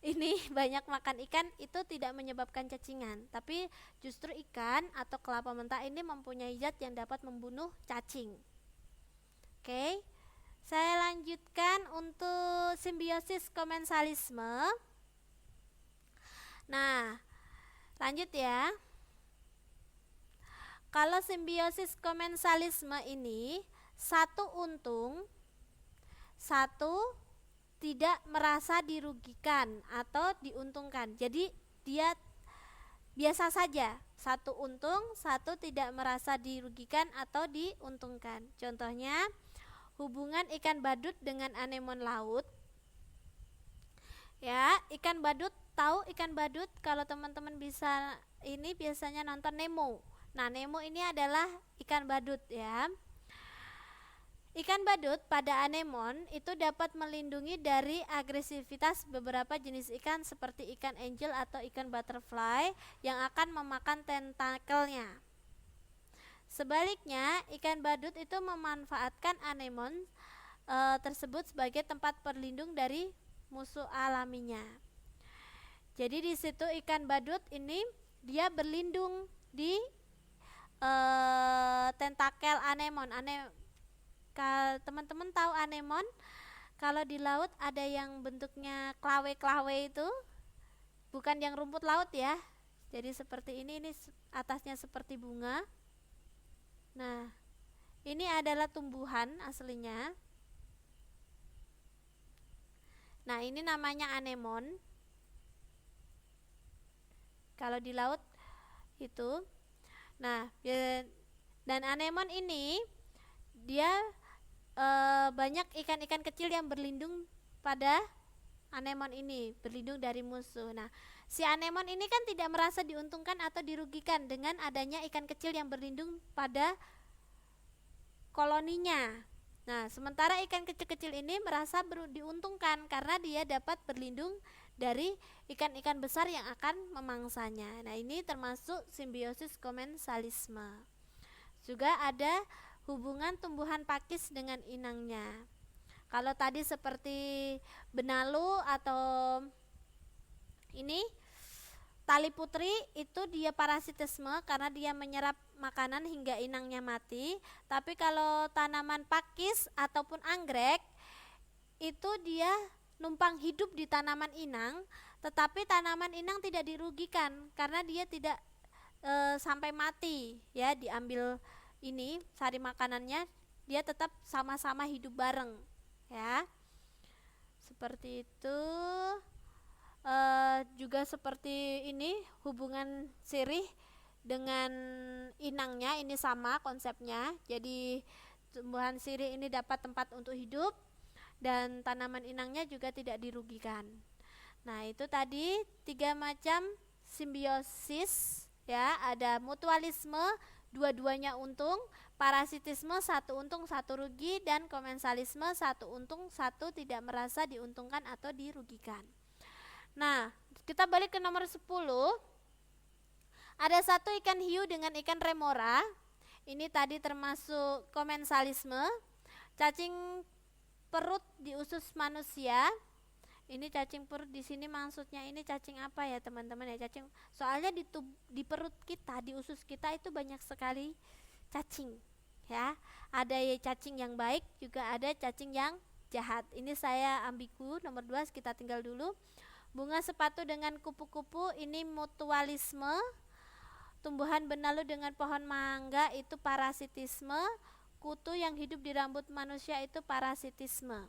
ini banyak makan ikan itu tidak menyebabkan cacingan, tapi justru ikan atau kelapa mentah ini mempunyai zat yang dapat membunuh cacing. Oke, saya lanjutkan untuk simbiosis komensalisme. Nah, lanjut ya. Kalau simbiosis komensalisme ini, satu untung, satu tidak merasa dirugikan atau diuntungkan. Jadi dia biasa saja. Satu untung, satu tidak merasa dirugikan atau diuntungkan. Contohnya, hubungan ikan badut dengan anemon laut. Ya, ikan badut, tahu ikan badut? Kalau teman-teman bisa ini biasanya nonton Nemo. Nah, Nemo ini adalah ikan badut ya. Ikan badut pada anemon itu dapat melindungi dari agresivitas beberapa jenis ikan seperti ikan angel atau ikan butterfly yang akan memakan tentakelnya. Sebaliknya, ikan badut itu memanfaatkan anemon tersebut sebagai tempat berlindung dari musuh alaminya. Jadi di situ ikan badut ini dia berlindung di tentakel anemon. Teman-teman tahu anemon? Kalau di laut ada yang bentuknya klawe-klawe itu, bukan yang rumput laut ya. Jadi seperti ini atasnya seperti bunga. Nah, ini adalah tumbuhan aslinya. Nah, ini namanya anemon. Kalau di laut itu. Nah, dan anemon ini dia banyak ikan-ikan kecil yang berlindung pada anemon ini, berlindung dari musuh. Nah, si anemon ini kan tidak merasa diuntungkan atau dirugikan dengan adanya ikan kecil yang berlindung pada koloninya. Nah, sementara ikan kecil-kecil ini merasa diuntungkan karena dia dapat berlindung dari ikan-ikan besar yang akan memangsanya. Nah, ini termasuk simbiosis komensalisme. Juga ada hubungan tumbuhan pakis dengan inangnya. Kalau tadi seperti benalu atau ini tali putri itu dia parasitisme karena dia menyerap makanan hingga inangnya mati. Tapi kalau tanaman pakis ataupun anggrek itu dia numpang hidup di tanaman inang, tetapi tanaman inang tidak dirugikan karena dia tidak sampai mati ya, diambil ini sari makanannya, dia tetap sama-sama hidup bareng ya, seperti itu. Juga seperti ini hubungan sirih dengan inangnya ini sama konsepnya. Jadi tumbuhan sirih ini dapat tempat untuk hidup dan tanaman inangnya juga tidak dirugikan. Nah, itu tadi 3 macam simbiosis ya, ada mutualisme, dua-duanya untung, parasitisme, satu untung satu rugi, dan komensalisme, satu untung satu tidak merasa diuntungkan atau dirugikan. Nah, kita balik ke nomor 10. Ada satu ikan hiu dengan ikan remora. Ini tadi termasuk komensalisme. Cacing perut di usus manusia. Ini cacing perut di sini maksudnya ini cacing apa ya teman-teman ya? Cacing. Soalnya di perut kita, di usus kita itu banyak sekali cacing, ya. Ada ya cacing yang baik, juga ada cacing yang jahat. Ini saya ambigu nomor 2, kita tinggal dulu. Bunga sepatu dengan kupu-kupu ini mutualisme. Tumbuhan benalu dengan pohon mangga itu parasitisme. Kutu yang hidup di rambut manusia itu parasitisme.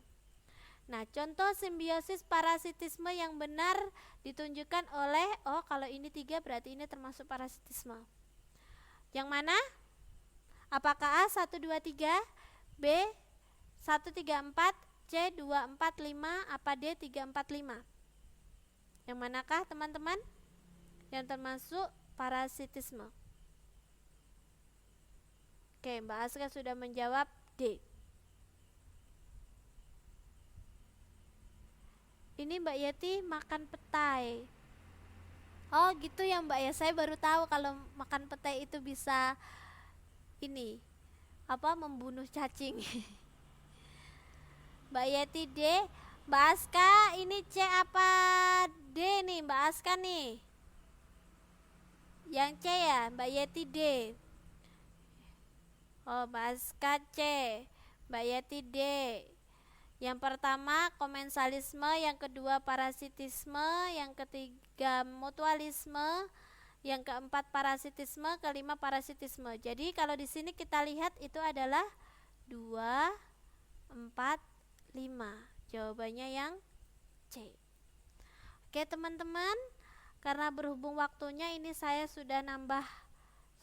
Nah, contoh simbiosis parasitisme yang benar ditunjukkan oleh, kalau ini 3 berarti ini termasuk parasitisme. Yang mana? Apakah A 1, 2, 3, B 1, 3, 4, C 2, 4, 5, apa D 3, 4, 5? Yang manakah teman-teman? Yang termasuk parasitisme. Oke, Mbak Aska sudah menjawab D. Ini Mbak Yeti makan petai. Oh gitu ya Mbak ya, saya baru tahu kalau makan petai itu bisa ini membunuh cacing. Mbak Yeti D. Mbak Aska ini C apa D nih Mbak Aska nih? Yang C ya Mbak Yeti D. Oh Mbak Aska C, Mbak Yeti D. Yang pertama komensalisme, yang kedua parasitisme, yang ketiga mutualisme, yang keempat parasitisme, kelima parasitisme. Jadi kalau di sini kita lihat itu adalah 2, 4, 5. Jawabannya yang C. Oke teman-teman, karena berhubung waktunya ini saya sudah nambah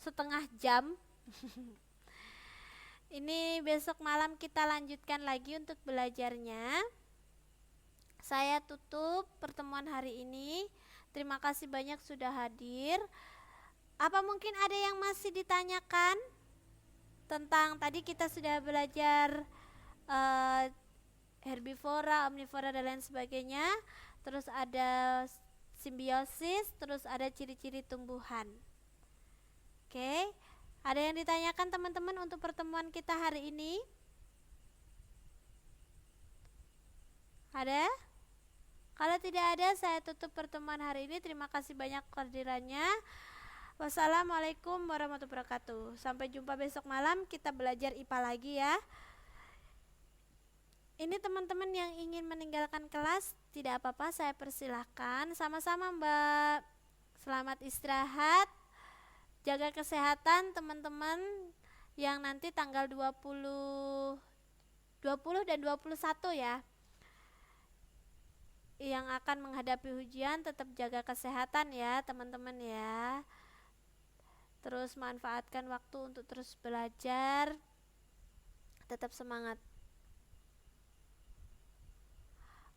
setengah jam. Ini besok malam kita lanjutkan lagi untuk belajarnya. Saya tutup pertemuan hari ini. Terima kasih banyak sudah hadir. Apa mungkin ada yang masih ditanyakan tentang tadi kita sudah belajar herbivora, omnivora dan lain sebagainya. Terus ada simbiosis, terus ada ciri-ciri tumbuhan. Oke. Ada yang ditanyakan teman-teman untuk pertemuan kita hari ini? Ada? Kalau tidak ada, saya tutup pertemuan hari ini. Terima kasih banyak kehadirannya. Wassalamualaikum warahmatullahi wabarakatuh. Sampai jumpa besok malam, kita belajar IPA lagi ya. Ini teman-teman yang ingin meninggalkan kelas, tidak apa-apa, saya persilahkan. Sama-sama Mbak. Selamat istirahat. Jaga kesehatan teman-teman yang nanti tanggal 20 dan 21 ya, yang akan menghadapi ujian. Tetap jaga kesehatan ya teman-teman ya. Terus manfaatkan waktu untuk terus belajar. Tetap semangat.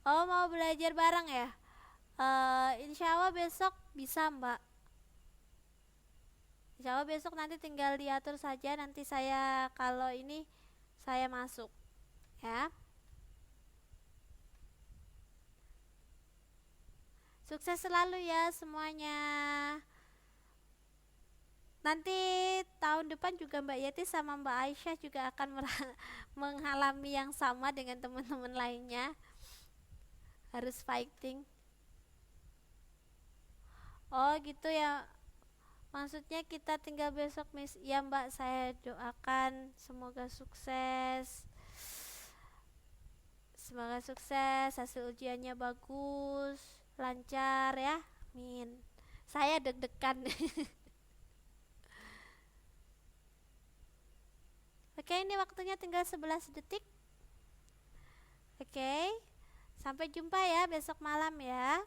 Oh mau belajar bareng ya? Insya Allah besok bisa Mbak. Insya Allah besok nanti tinggal diatur saja, nanti saya kalau ini saya masuk ya. Sukses selalu ya semuanya. Nanti tahun depan juga Mbak Yeti sama Mbak Aisyah juga akan mengalami yang sama dengan teman-teman lainnya. Harus fighting. Oh gitu ya. Maksudnya kita tinggal besok Miss. Ya Mbak, saya doakan semoga sukses. Semoga sukses, hasil ujiannya bagus, lancar ya. Amin. Saya deg-degan. Oke, ini waktunya tinggal 11 detik. Oke. Sampai jumpa ya besok malam ya.